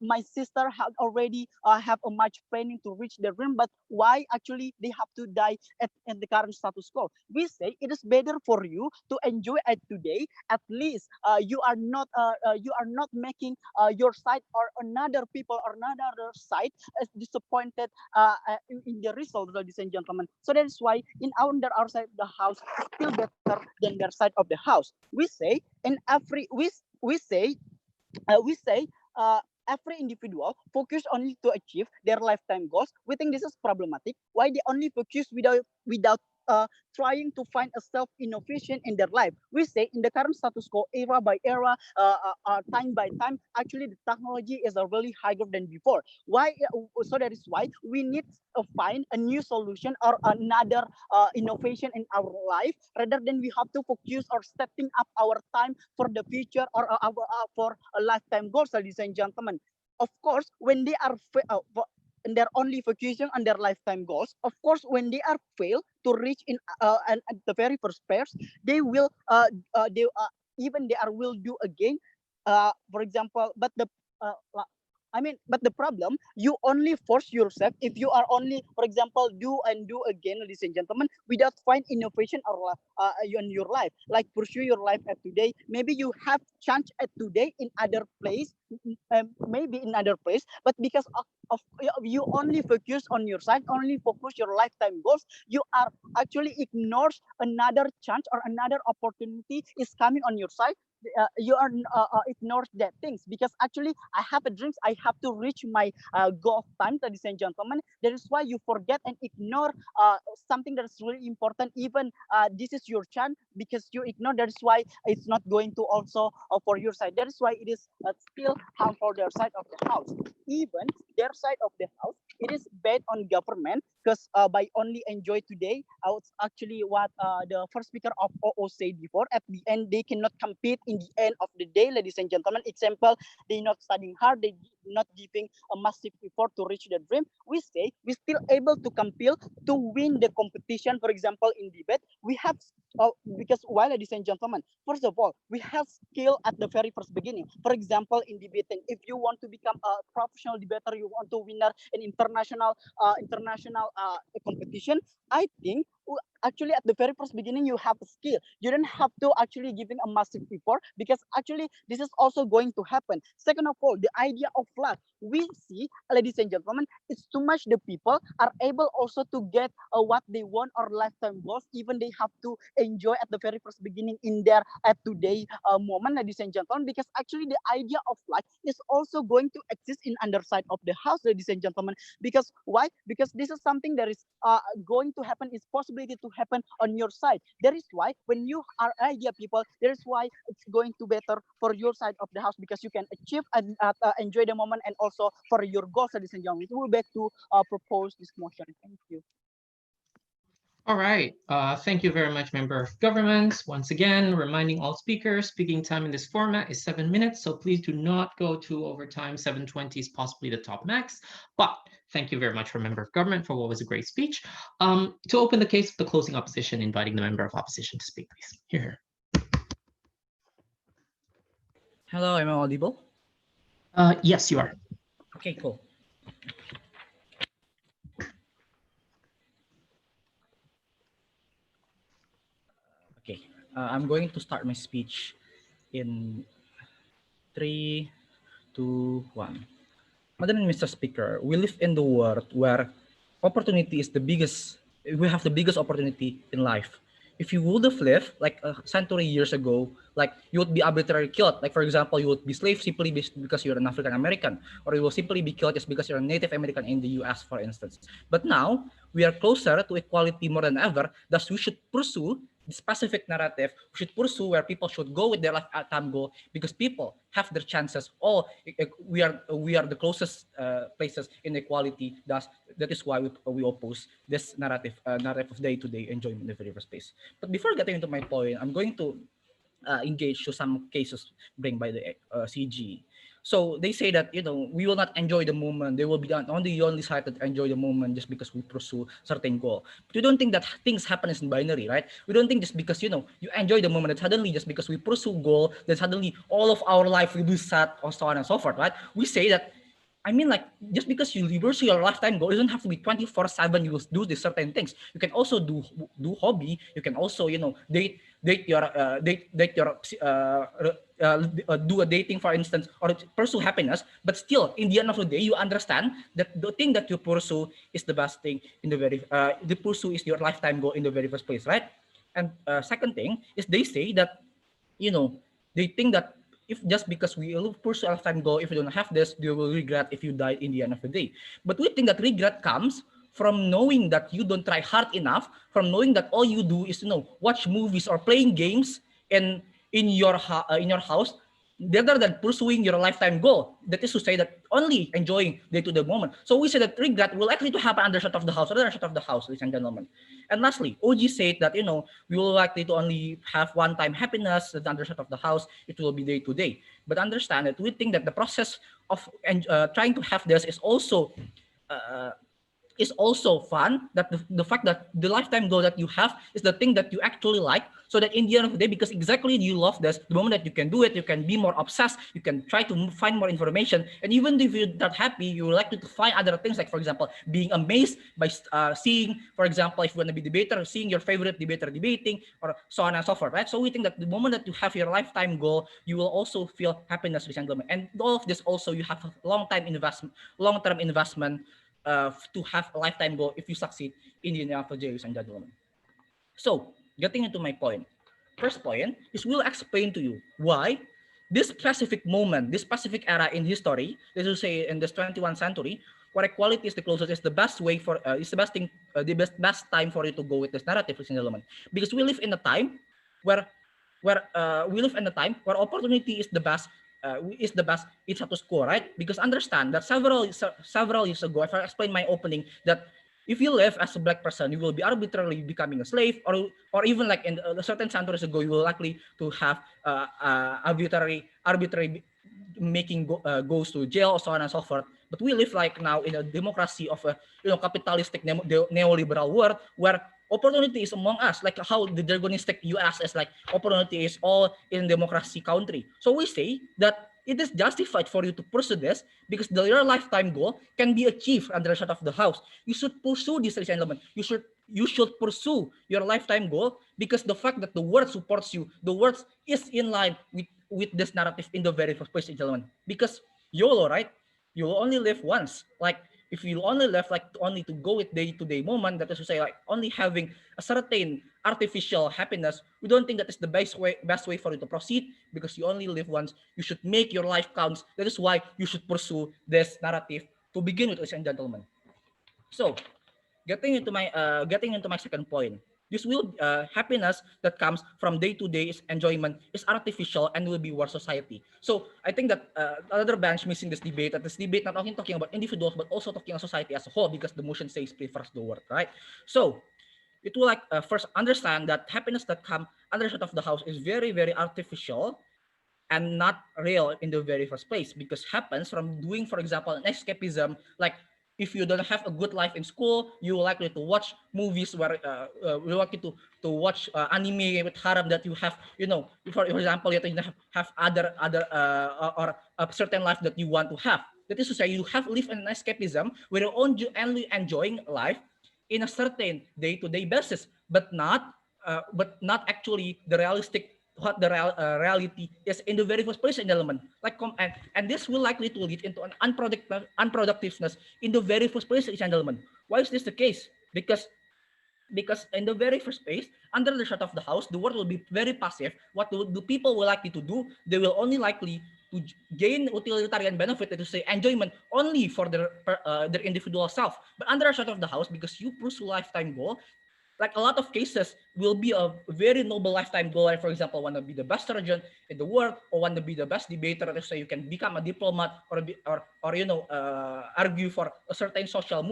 my sister had already have a much planning to reach the dream, but why actually they have to die at the current status quo? We say it is better for you to enjoy it today. At least you are not making your side or another people or another side as disappointed in the result, ladies and gentlemen. So that is why in under our side of the house is still better than their side of the house. We say in every we say every individual focus only to achieve their lifetime goals. We think this is problematic. Why they only focus without trying to find a self innovation in their life? We say in the current status quo, era by era, time by time, actually the technology is really higher than before. Why? So that is why we need to find a new solution or another innovation in our life, rather than we have to focus or setting up our time for the future or for a lifetime goals, ladies and gentlemen. Of course, when they are and they're only focusing on their lifetime goals, of course, when they are fail to reach in and at the very first pairs, they will they even they are will do again. For example, but the but the problem, you only force yourself if you are only, for example, do and do again, ladies and gentlemen, without find innovation or in your life, like pursue your life at today. Maybe you have chance at today in other place, maybe in other place, but because of you only focus on your side, only focus your lifetime goals, you are actually ignores another chance or another opportunity is coming on your side. You are ignore that things, because actually I have a dreams, I have to reach my goal of time, ladies and gentlemen. That is why you forget and ignore something that is really important. Even this is your chance, because you ignore, that is why it's not going to also for your side. That is why it is still harm for their side of the house. Even their side of the house, it is bad on government, because by only enjoy today, it's actually what the first speaker of OO said before. At the end, they cannot compete in the end of the day, ladies and gentlemen. Example, they not studying hard, they not giving a massive effort to reach the dream. We say we still able to compete to win the competition. For example, in debate, we have because why, ladies and gentlemen, first of all, we have skill at the very first beginning. For example, in debating, if you want to become a professional debater, you want to winner an international competition, I think actually at the very first beginning you have a skill. You don't have to actually giving a massive effort, because actually this is also going to happen. Second of all, the idea of luck. We see, ladies and gentlemen, it's too much the people are able also to get what they want or lifetime goals, even they have to enjoy at the very first beginning in their at today moment, ladies and gentlemen, because actually the idea of luck is also going to exist in underside of the house, ladies and gentlemen. Because why? Because this is something that is going to happen, is possibility to happen on your side. That is why when you are idea people, that is why it's going to better for your side of the house, because you can achieve and enjoy the moment, and also for your goals, ladies and gentlemen. We'll back to propose this motion. Thank you. All right. Thank you very much, Member of Governments. Once again, reminding all speakers, speaking time in this format is 7 minutes, so please do not go to overtime. 7:20 is possibly the top max. But thank you very much for Member of Government for what was a great speech. To open the case of the closing opposition, inviting the Member of Opposition to speak, please. Here. Hello, am I audible? Yes, you are. Okay, cool. Okay, I'm going to start my speech in 3, 2, 1. Madam and Mr. Speaker, we live in the world where opportunity is the biggest, we have the biggest opportunity in life. If you would have lived like a century years ago, like you would be arbitrarily killed. Like for example, you would be slave simply because you're an African American, or you will simply be killed just because you're a Native American in the US, for instance. But now we are closer to equality more than ever. Thus, we should pursue the specific narrative. We should pursue where people should go with their lifetime goal because people have their chances. All we are the closest places in equality. Thus, that is why we oppose this narrative of day-to-day enjoyment in the river space. But before getting into my point, I'm going to engage to some cases bring by the CG. So they say that we will not enjoy the moment. They will be on the only side that enjoy the moment just because we pursue certain goal. But we don't think that things happen in binary, right? We don't think just because you enjoy the moment that suddenly just because we pursue goal that suddenly all of our life will be set or so on and so forth, right? We say that like just because you pursue your lifetime goal, it doesn't have to be 24/7. You will do these certain things. You can also do hobby. You can also date your do a dating, for instance, or pursue happiness. But still, in the end of the day, you understand that the thing that you pursue is the best thing in the pursue is your lifetime goal in the very first place, right? And second thing is they say that they think that if just because we will pursue a lifetime goal, if you don't have this, you will regret if you die in the end of the day. But we think that regret comes from knowing that you don't try hard enough, from knowing that all you do is watch movies or playing games in your house rather than pursuing your lifetime goal. That is to say that only enjoying day-to-day moment. So we say that regret will likely to happen under shut of the house, other shut of the house, ladies and gentlemen. And lastly, OG said that we will likely to only have one-time happiness. That under shut of the house, it will be day-to-day. But understand that we think that the process of trying to have this is also fun, that the fact that the lifetime goal that you have is the thing that you actually like, so that in the end of the day, because exactly you love this, the moment that you can do it, you can be more obsessed, you can try to find more information, and even if you're not happy, you will likely to find other things, like for example, being amazed by seeing, for example, if you want to be debater, seeing your favorite debater debating, or so on and so forth, right? So we think that the moment that you have your lifetime goal, you will also feel happiness, resentment, and all of this also you have a long-term investment to have a lifetime goal if you succeed in the ladies and gentlemen. So, getting into my point. First point is we'll explain to you why this specific moment, this specific era in history, let's just say in this 21st century, where equality is the closest, is the best way for, is the best thing, the best time for you to go with this narrative, ladies and gentlemen. Because we live in a time where opportunity is the best it's status quo, right? Because understand that several years ago, if I explained my opening, that if you live as a black person, you will be arbitrarily becoming a slave, or even like in a certain centuries ago, you will likely to have arbitrary making goes to jail, so on and so forth. But we live like now in a democracy of a capitalistic neoliberal world where opportunity is among us, like how the Dragonistic US is like opportunity is all in democracy country. So we say that it is justified for you to pursue this because your lifetime goal can be achieved under the shut of the house. You should pursue this, ladies and gentlemen. You should pursue your lifetime goal because the fact that the world supports you, the world is in line with this narrative in the very first place, gentlemen. Because YOLO, right? You will only live once. Like if you only left like only to go with day-to-day moment, that is to say like only having a certain artificial happiness, we don't think that is the best way for you to proceed because you only live once. You should make your life counts. That is why you should pursue this narrative to begin with, ladies and gentlemen. So getting into my second point, this will happiness that comes from day-to-day enjoyment is artificial and will be war society. So I think that another bench missing this debate, that this debate not only talking about individuals but also talking about society as a whole, because the motion says prefers the word, right? So it will like first understand that happiness that come under the shut of the house is very, very artificial and not real in the very first place, because happens from doing, for example, an escapism. Like if you don't have a good life in school, you are likely to watch movies where you're likely to watch anime with harem that you have, for example, you have other or a certain life that you want to have. That is to say, you have lived an escapism where you're only enjoying life in a certain day-to-day basis, but not actually the realistic reality is in the very first place, gentlemen. Like and this will likely to lead into an unproductiveness in the very first place, gentlemen. Why is this the case? Because in the very first place, under the shut of the house, the world will be very passive. What do people will likely to do? They will only likely to gain utilitarian benefit, that is to say enjoyment, only for their individual self. But under the shut of the house, because you pursue lifetime goal, like a lot of cases will be a very noble lifetime goal. Like for example, want to be the best surgeon in the world, or want to be the best debater, so you can become a diplomat, or argue for a certain social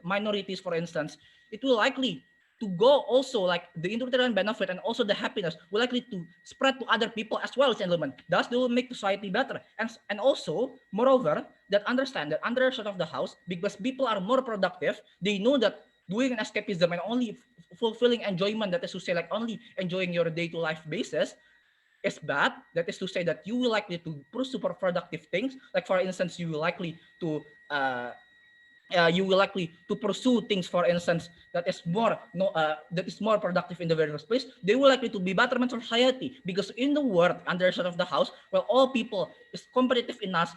minorities, for instance. It will likely to go also, like the utilitarian benefit and also the happiness will likely to spread to other people as well, gentlemen. Thus, they will make society better. And also, moreover, that understand that under the shut of the house, because people are more productive, they know that doing an escapism and only fulfilling enjoyment, that is to say, like only enjoying your day-to-life basis, is bad. That is to say that you will likely to pursue super productive things. Like for instance, you will likely to pursue things, for instance, that is more productive in the very first place. They will likely to be betterment of society, because in the world under sort of the house, where all people is competitive enough,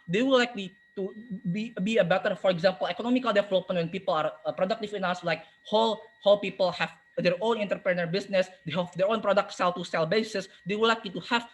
they will likely to be a better, for example, economical development when people are productive enough, like whole people have their own entrepreneur business, they have their own product sell to sell basis. They will likely to have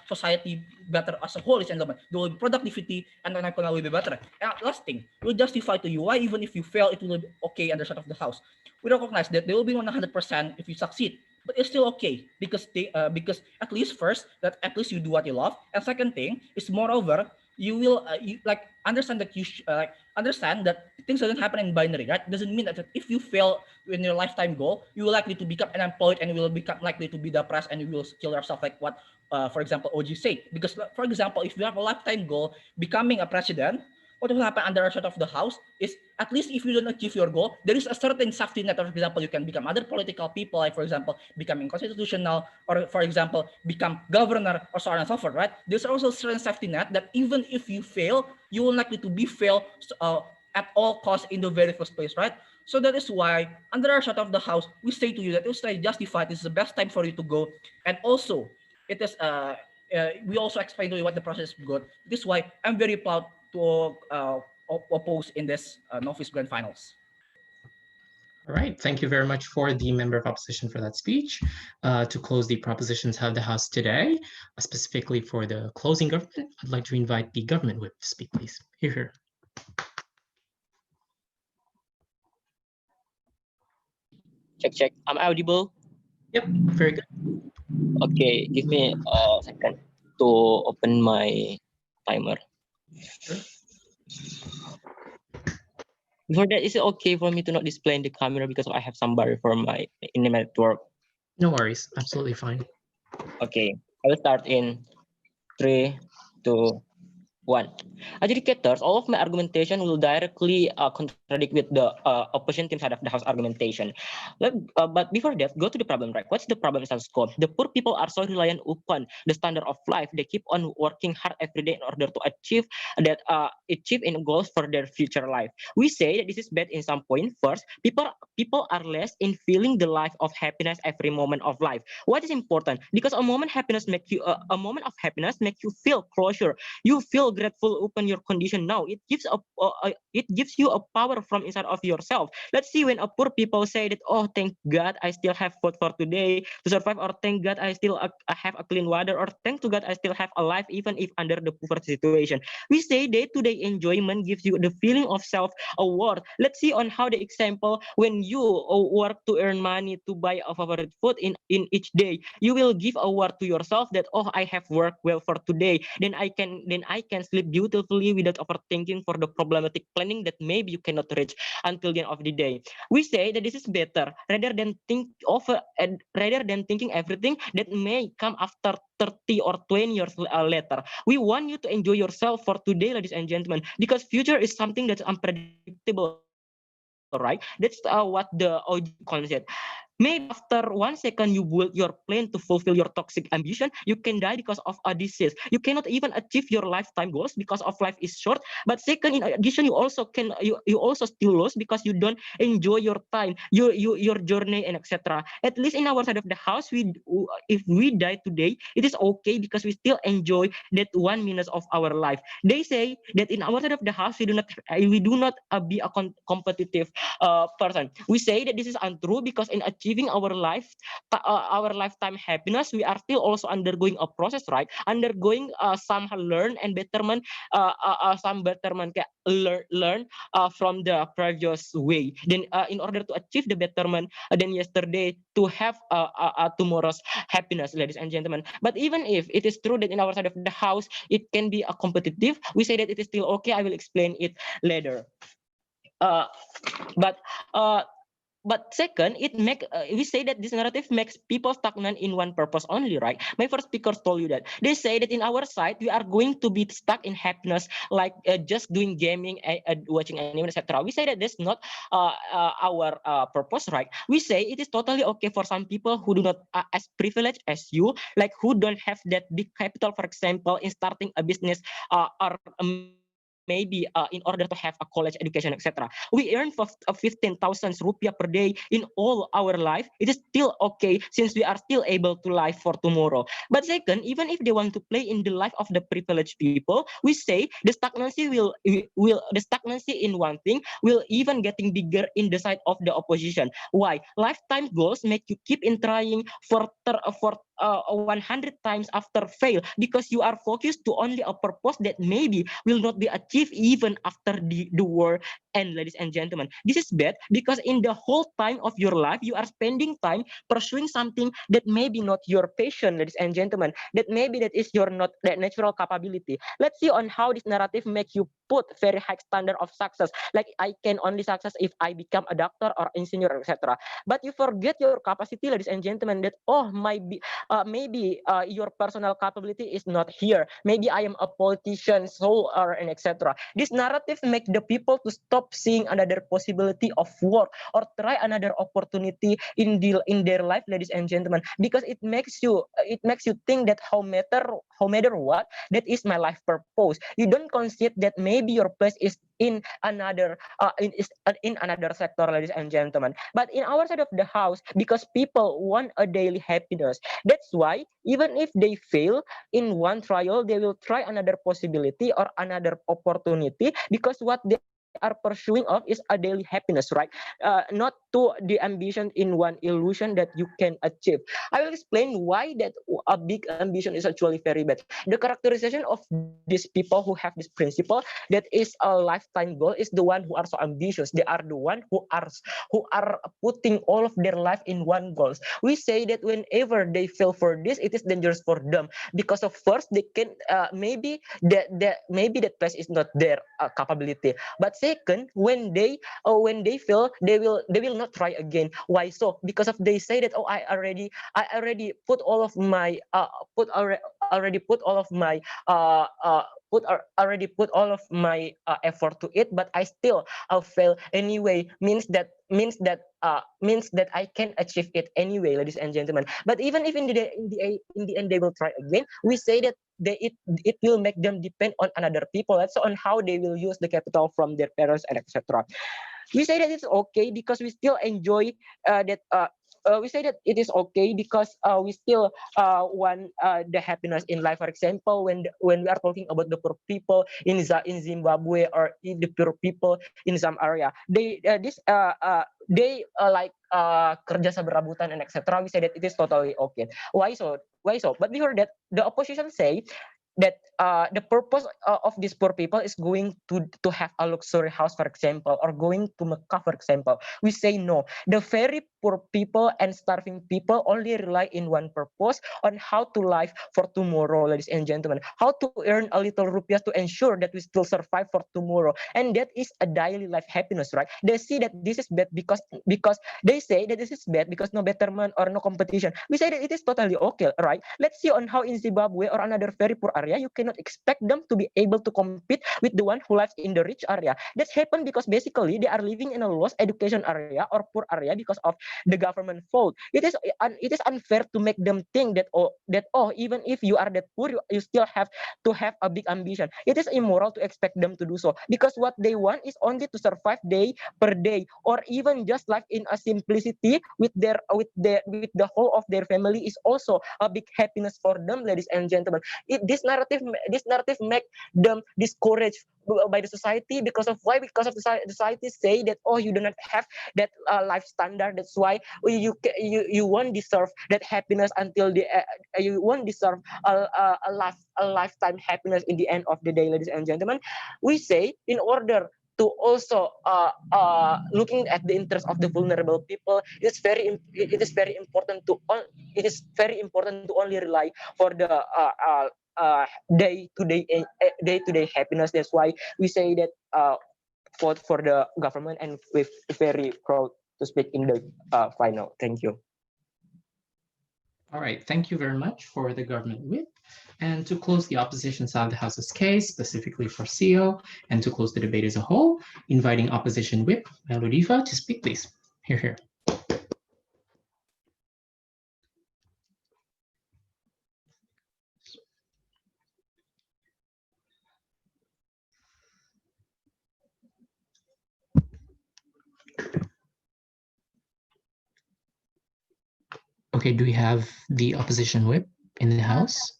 society better as a whole, gentlemen. There will be productivity and then economy will be better. And last thing, will justify to you why even if you fail, it will be okay under shut of the house. We recognize that there will be 100% if you succeed, but it's still okay, because because at least first, that at least you do what you love, and second thing is, moreover, you will understand that understand that things don't happen in binary, right? Doesn't mean that if you fail in your lifetime goal, you will likely to become unemployed and you will become likely to be depressed and you will kill yourself, like what for example OG said. Because for example, if you have a lifetime goal becoming a president, what will happen under a shut of the house is, at least if you don't achieve your goal, there is a certain safety net. For example, you can become other political people, like for example, becoming constitutional, or for example, become governor, or so on and so forth, right? There's also a certain safety net that even if you fail, you will likely to be fail at all costs in the very first place, right? So that is why under a shut of the house, we say to you that it's justified. This is the best time for you to go, and also it is we also explain to you what the process is good. This is why I'm very proud to oppose in this Novice Grand Finals. All right, thank you very much for the member of opposition for that speech. To close the propositions of the House today, specifically for the closing government, I'd like to invite the government whip to speak, please. Here. Check. I'm audible. Yep, very good. Okay, give me a second to open my timer. Sure. Before that, is it okay for me to not display in the camera because I have some barrier for my network? No worries, absolutely fine. Okay, I will start in 3, 2, 1. Adjudicators, all of my argumentation will directly contradict with the opposition team side of the House argumentation. But before that, go to the problem, right? What's the problem in status quo? The poor people are so reliant upon the standard of life. They keep on working hard every day in order to achieve in goals for their future life. We say that this is bad in some point. First, people are less in feeling the life of happiness every moment of life. What is important? Because a moment of happiness makes you feel closure. You feel grateful upon your condition now. It gives you a power from inside of yourself. Let's see when a poor people say that, oh, thank God I still have food for today to survive, or thank God I still have a clean water, or thank to God I still have a life even if under the poverty situation. We say day-to-day enjoyment gives you the feeling of self-award. Let's see on how the example, when you work to earn money to buy a favorite food in each day, you will give award to yourself that, oh, I have worked well for today. Then I can sleep beautifully without overthinking for the problematic planning that maybe you cannot reach until the end of the day. We say that this is better rather than thinking everything that may come after 30 or 20 years later. We want you to enjoy yourself for today, ladies and gentlemen, because future is something that's unpredictable. Right? That's what the OG concept. Maybe after 1 second you build your plan to fulfill your toxic ambition, you can die because of a disease. You cannot even achieve your lifetime goals because of life is short. But second, in addition, you also still lose because you don't enjoy your time, your journey, and etc. At least in our side of the house, if we die today, it is okay because we still enjoy that 1 minute of our life. They say that in our side of the house, we do not be a competitive person. We say that this is untrue because in achieving our lifetime happiness, we are still also undergoing a process, right? Undergoing some learn and betterment, some betterment learn from the previous way. Then in order to achieve the betterment than yesterday, to have tomorrow's happiness, ladies and gentlemen. But even if it is true that in our side of the house it can be a competitive, we say that it is still okay. I will explain it later. Uh, but uh, but second, we say that this narrative makes people stagnant in one purpose only, right? My first speakers told you that. They say that in our side we are going to be stuck in happiness, like just doing gaming, watching anime, etc. We say that that's not our purpose, right? We say it is totally okay for some people who do not as privileged as you, like who don't have that big capital, for example, in starting a business, or maybe in order to have a college education, etc. We earn 15,000 rupiah per day in all our life. It is still okay since we are still able to live for tomorrow. But second, even if they want to play in the life of the privileged people, we say the stagnancy the stagnancy in one thing will even getting bigger in the side of the opposition. Why? Lifetime goals make you keep in trying for 100 times after fail because you are focused to only a purpose that maybe will not be achieved even after the war. And ladies and gentlemen, this is bad because in the whole time of your life you are spending time pursuing something that maybe not your passion, ladies and gentlemen, that maybe that is your not that natural capability. Let's see on how this narrative make you put very high standard of success, like I can only success if I become a doctor or engineer, etc. But you forget your capacity, ladies and gentlemen, that maybe your personal capability is not here. Maybe I am a politician, so and etc. This narrative make the people to stop seeing another possibility of work or try another opportunity in their life, ladies and gentlemen, because it makes you think that how matter what, that is my life purpose. You don't consider that maybe your place is in another in another sector, ladies and gentlemen. But in our side of the house, because people want a daily happiness, that's why even if they fail in one trial, they will try another possibility or another opportunity because what they are pursuing of is a daily happiness, right? Not to the ambition in one illusion that you can achieve. I will explain why that a big ambition is actually very bad. The characterization of these people who have this principle that is a lifetime goal is the one who are so ambitious. They are the one who are putting all of their life in one goals. We say that whenever they fail for this, it is dangerous for them because of first they can maybe that place is not their capability. But second, when they fail, they will not try again. Why so? Because of they say that I already put all of my already put all of my effort to it, but I still fail anyway. Means that I can achieve it anyway, ladies and gentlemen. But even if in the end they will try again, we say that it will make them depend on another people. That's on how they will use the capital from their parents and etc. We say that it's okay because we still enjoy that. We say that it is okay because we still want the happiness in life. For example, when we are talking about the poor people in Zimbabwe or in the poor people in some area, they like kerja saberabutan and etc. We say that it is totally okay. Why so? Why so? But before that, the opposition say that the purpose of these poor people is going to have a luxury house, for example, or going to Mecca, for example. We say no. The very poor people and starving people only rely in one purpose on how to live for tomorrow, ladies and gentlemen. How to earn a little rupiah to ensure that we still survive for tomorrow. And that is a daily life happiness, right? They see that this is bad because they say that this is bad because no betterment or no competition. We say that it is totally okay, right? Let's see on how in Zimbabwe or another very poor area, you cannot expect them to be able to compete with the one who lives in the rich area. That's happened because basically they are living in a lost education area or poor area because of the government fault. It is unfair to make them think that even if you are that poor, you still have to have a big ambition. It is immoral to expect them to do so, because what they want is only to survive day per day, or even just life in a simplicity with the whole of their family is also a big happiness for them, ladies and gentlemen. This narrative make them discouraged by the society because of why? Because of the society say that you do not have that life standard. That's why you won't deserve that happiness until you won't deserve a lifetime happiness in the end of the day, ladies and gentlemen. We say in order to also looking at the interest of the vulnerable people, it is very important to only rely for the day-to-day happiness. That's why we say that vote for the government, and we're very proud to speak in the final. Thank you. All right, thank you very much for the government whip. And to close the opposition side of the House's case, specifically for CEO, and to close the debate as a whole, inviting opposition whip Melodiva to speak, please. Here. Okay, do we have the opposition whip in the House?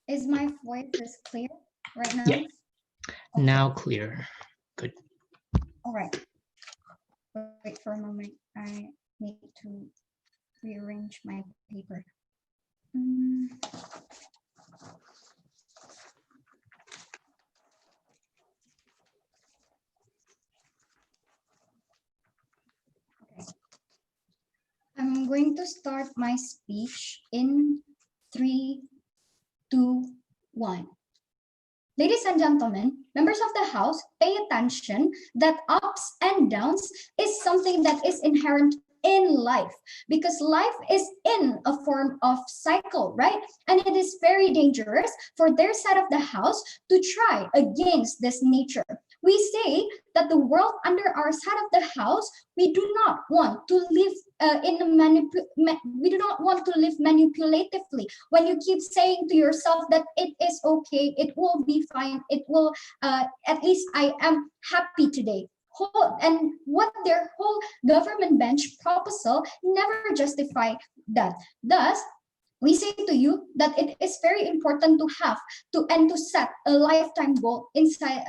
Is my voice clear right now? Yeah. Okay. Now clear. Good. All right. Wait for a moment. I need to rearrange my paper. Okay. I'm going to start my speech in 3, 2, 1. Ladies and gentlemen, members of the House, pay attention that ups and downs is something that is inherent in life, because life is in a form of cycle, right? And it is very dangerous for their side of the House to try against this nature. We say that the world under our side of the House, we do not want to live we do not want to live manipulatively. When you keep saying to yourself that it is okay, it will be fine, it will at least I am happy today. And what their whole government bench proposal never justify that. Thus, we say to you that it is very important to have to set a lifetime goal inside,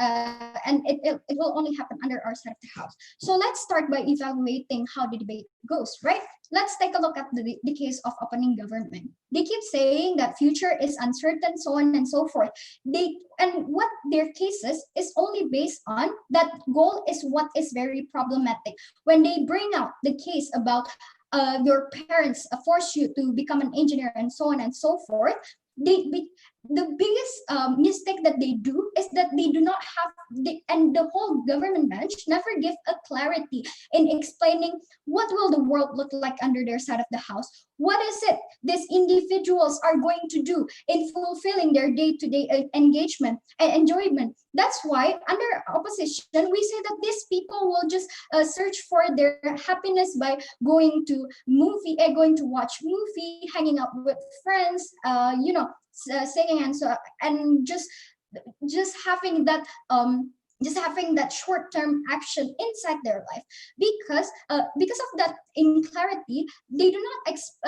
and it will only happen under our side of the House. So let's start by evaluating how the debate goes, right? Let's take a look at the case of opening government. They keep saying that future is uncertain, so on and so forth. And what their cases is only based on that goal is what is very problematic. When they bring out the case about your parents force you to become an engineer and so on and so forth, the biggest mistake that they do is that they do not have and the whole government bench never give a clarity in explaining what will the world look like under their side of the House. What is it these individuals are going to do in fulfilling their day-to-day engagement and enjoyment? That's why under opposition, we say that these people will just search for their happiness by going to watch movie, hanging out with friends, singing and just having that short-term action inside their life, because of that inclarity, they do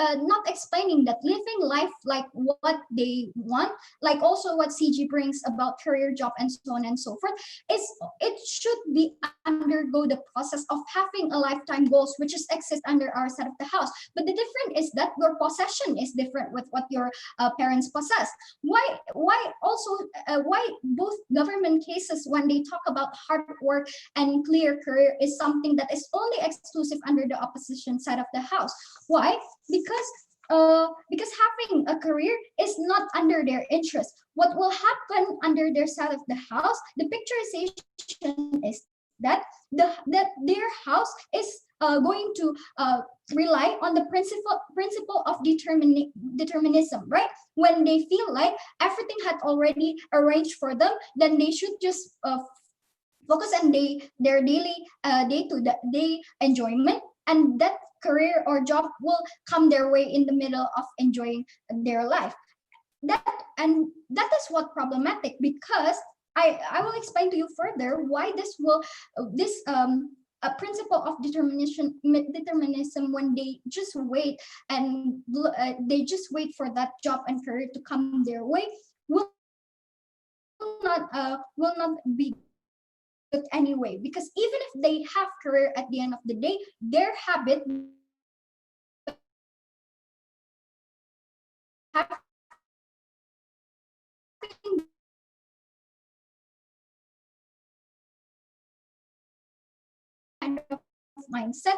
not explaining that living life like what they want, like also what CG brings about career, job, and so on and so forth, it should be undergo the process of having a lifetime goals, which is exist under our side of the House. But the difference is that your possession is different with what your parents possess. Why both government cases, when they talk about hard work and clear career, is something that is only exclusive under the opposition side of the House? Why? Because having a career is not under their interest. What will happen under their side of the House, the picturization is that their House is going to rely on the principle of determinism, right? When they feel like everything had already arranged for them, then they should just focus on their daily day-to-day enjoyment, and that career or job will come their way in the middle of enjoying their life. That is what problematic, because I will explain to you further why this a principle of determinism, when they just wait and they just wait for that job and career to come their way, will not be good anyway, because even if they have career at the end of the day, their habit kind of mindset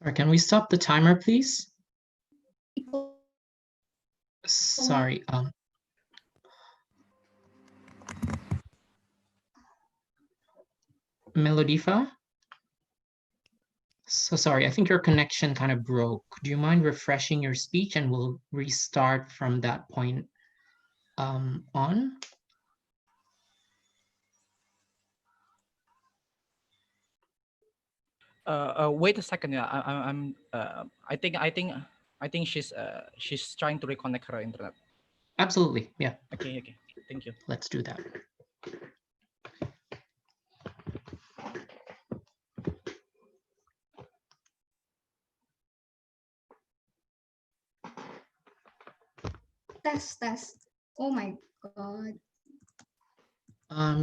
Sorry, can we stop the timer, please? Sorry. Melodifa? So sorry, I think your connection kind of broke. Do you mind refreshing your speech and we'll restart from that point on? Wait a second. Yeah, I think she's trying to reconnect her internet. Absolutely. Yeah. Okay. Thank you. Let's do that. test. Oh my god.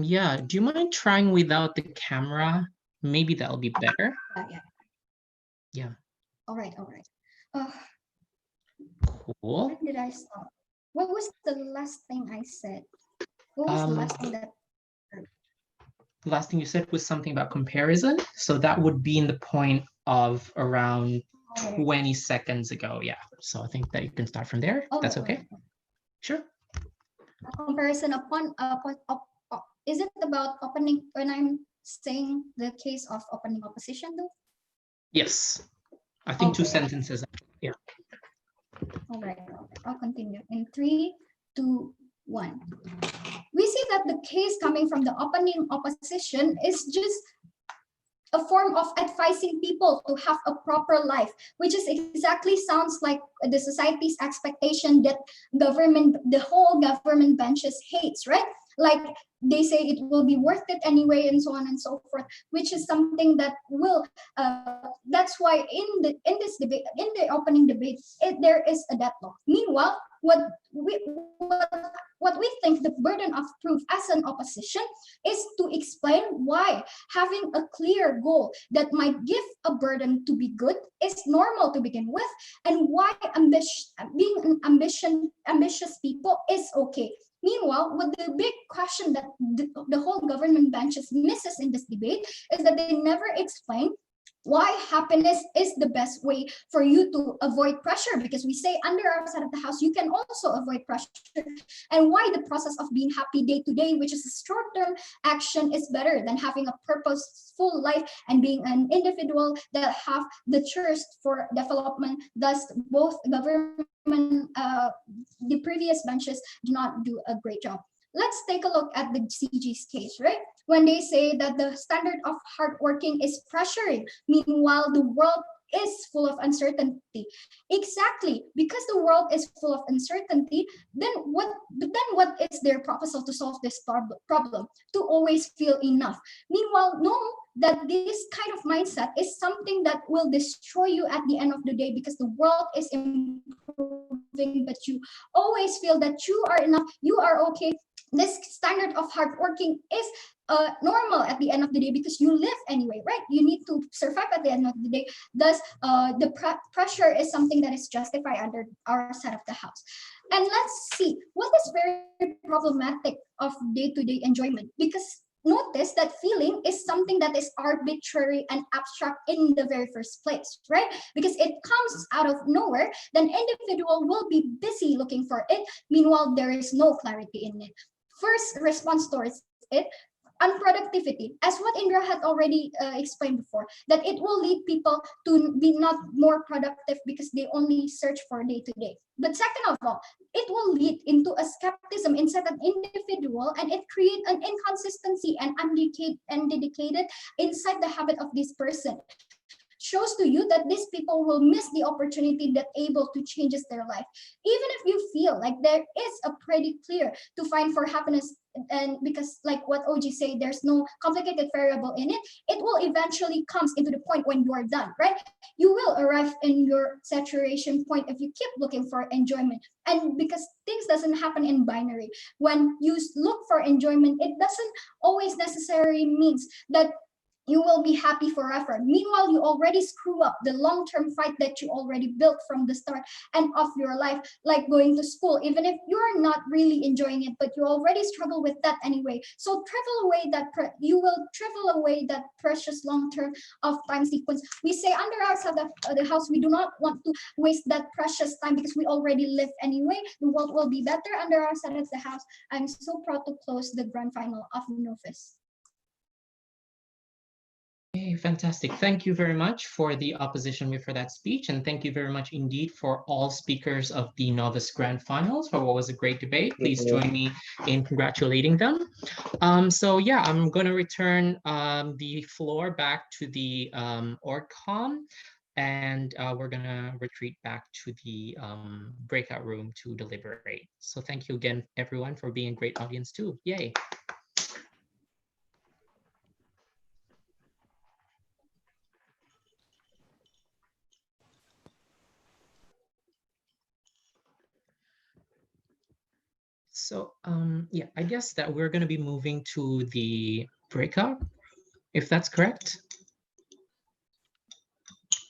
Yeah, do you mind trying without the camera? Maybe that'll be better. Yeah. Yeah. All right. Cool. When did I stop? What was the last thing I said? What was the last thing that? The last thing you said was something about comparison. So that would be in the point of around 20 seconds ago. Yeah. So I think that you can start from there. That's okay. Sure. Comparison is it about opening, when I'm saying the case of opening opposition though? Yes. I think 2 sentences. Yeah. All right. I'll continue in 3, 2, 1. We see that the case coming from the opening opposition is just a form of advising people to have a proper life, which is exactly sounds like the society's expectation that the whole government benches hates, right? Like they say it will be worth it anyway, and so on and so forth, which is something that will. That's why in this debate, in the opening debate, there is a deadlock. Meanwhile, what we think the burden of proof as an opposition is to explain why having a clear goal that might give a burden to be good is normal to begin with, and why being an ambitious people is okay. Meanwhile, what the big question that the whole government benches misses in this debate is that they never explain why happiness is the best way for you to avoid pressure, because we say under our side of the house you can also avoid pressure, and why the process of being happy day to day, which is a short-term action, is better than having a purposeful life and being an individual that have the thirst for development. Thus both government the previous benches do not do a great job. Let's take a look at the CG's case, right? When they say that the standard of hard working is pressuring, meanwhile the world is full of uncertainty. Exactly, because the world is full of uncertainty, then what is their proposal to solve this problem? To always feel enough. Meanwhile, no, that this kind of mindset is something that will destroy you at the end of the day, because the world is improving, but you always feel that you are enough, you are okay. This standard of hard working is normal at the end of the day, because you live anyway, right? You need to survive at the end of the day. Thus, the pressure is something that is justified under our side of the house. And let's see what is very problematic of day-to-day enjoyment, because notice that feeling is something that is arbitrary and abstract in the very first place, right? Because it comes out of nowhere, then individual will be busy looking for it. Meanwhile, there is no clarity in it. First response towards it, unproductivity, as what Indra had already explained before, that it will lead people to be not more productive because they only search for day to day. But second of all, it will lead into a skepticism inside an individual, and it creates an inconsistency and undedicated inside the habit of this person. Shows to you that these people will miss the opportunity that able to changes their life. Even if you feel like there is a pretty clear to find for happiness, and because like what OG say, there's no complicated variable in it, it will eventually comes into the point when you are done, right? You will arrive in your saturation point if you keep looking for enjoyment. And because things doesn't happen in binary, when you look for enjoyment, it doesn't always necessarily means that you will be happy forever. Meanwhile, you already screw up the long-term fight that you already built from the start and of your life, like going to school, even if you're not really enjoying it, but you already struggle with that anyway. So travel away that, you will travel away that precious long-term of time sequence. We say under outside of the house, we do not want to waste that precious time because we already live anyway. The world will be better under outside of the house. I'm so proud to close the grand final of Novice. Okay, fantastic. Thank you very much for the opposition for that speech, and thank you very much indeed for all speakers of the Novice Grand Finals for what was a great debate. Please join me in congratulating them. So yeah, I'm going to return the floor back to the OrgCom, and we're going to retreat back to the breakout room to deliberate. So thank you again, everyone, for being a great audience too. Yay. So yeah, I guess that we're going to be moving to the breakout, if that's correct.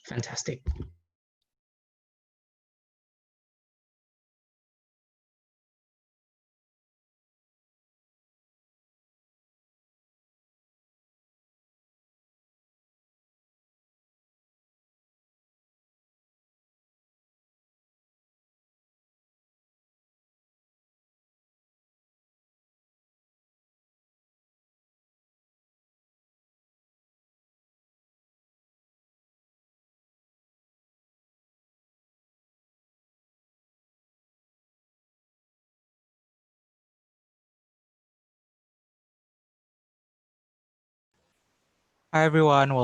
Fantastic. Hi everyone,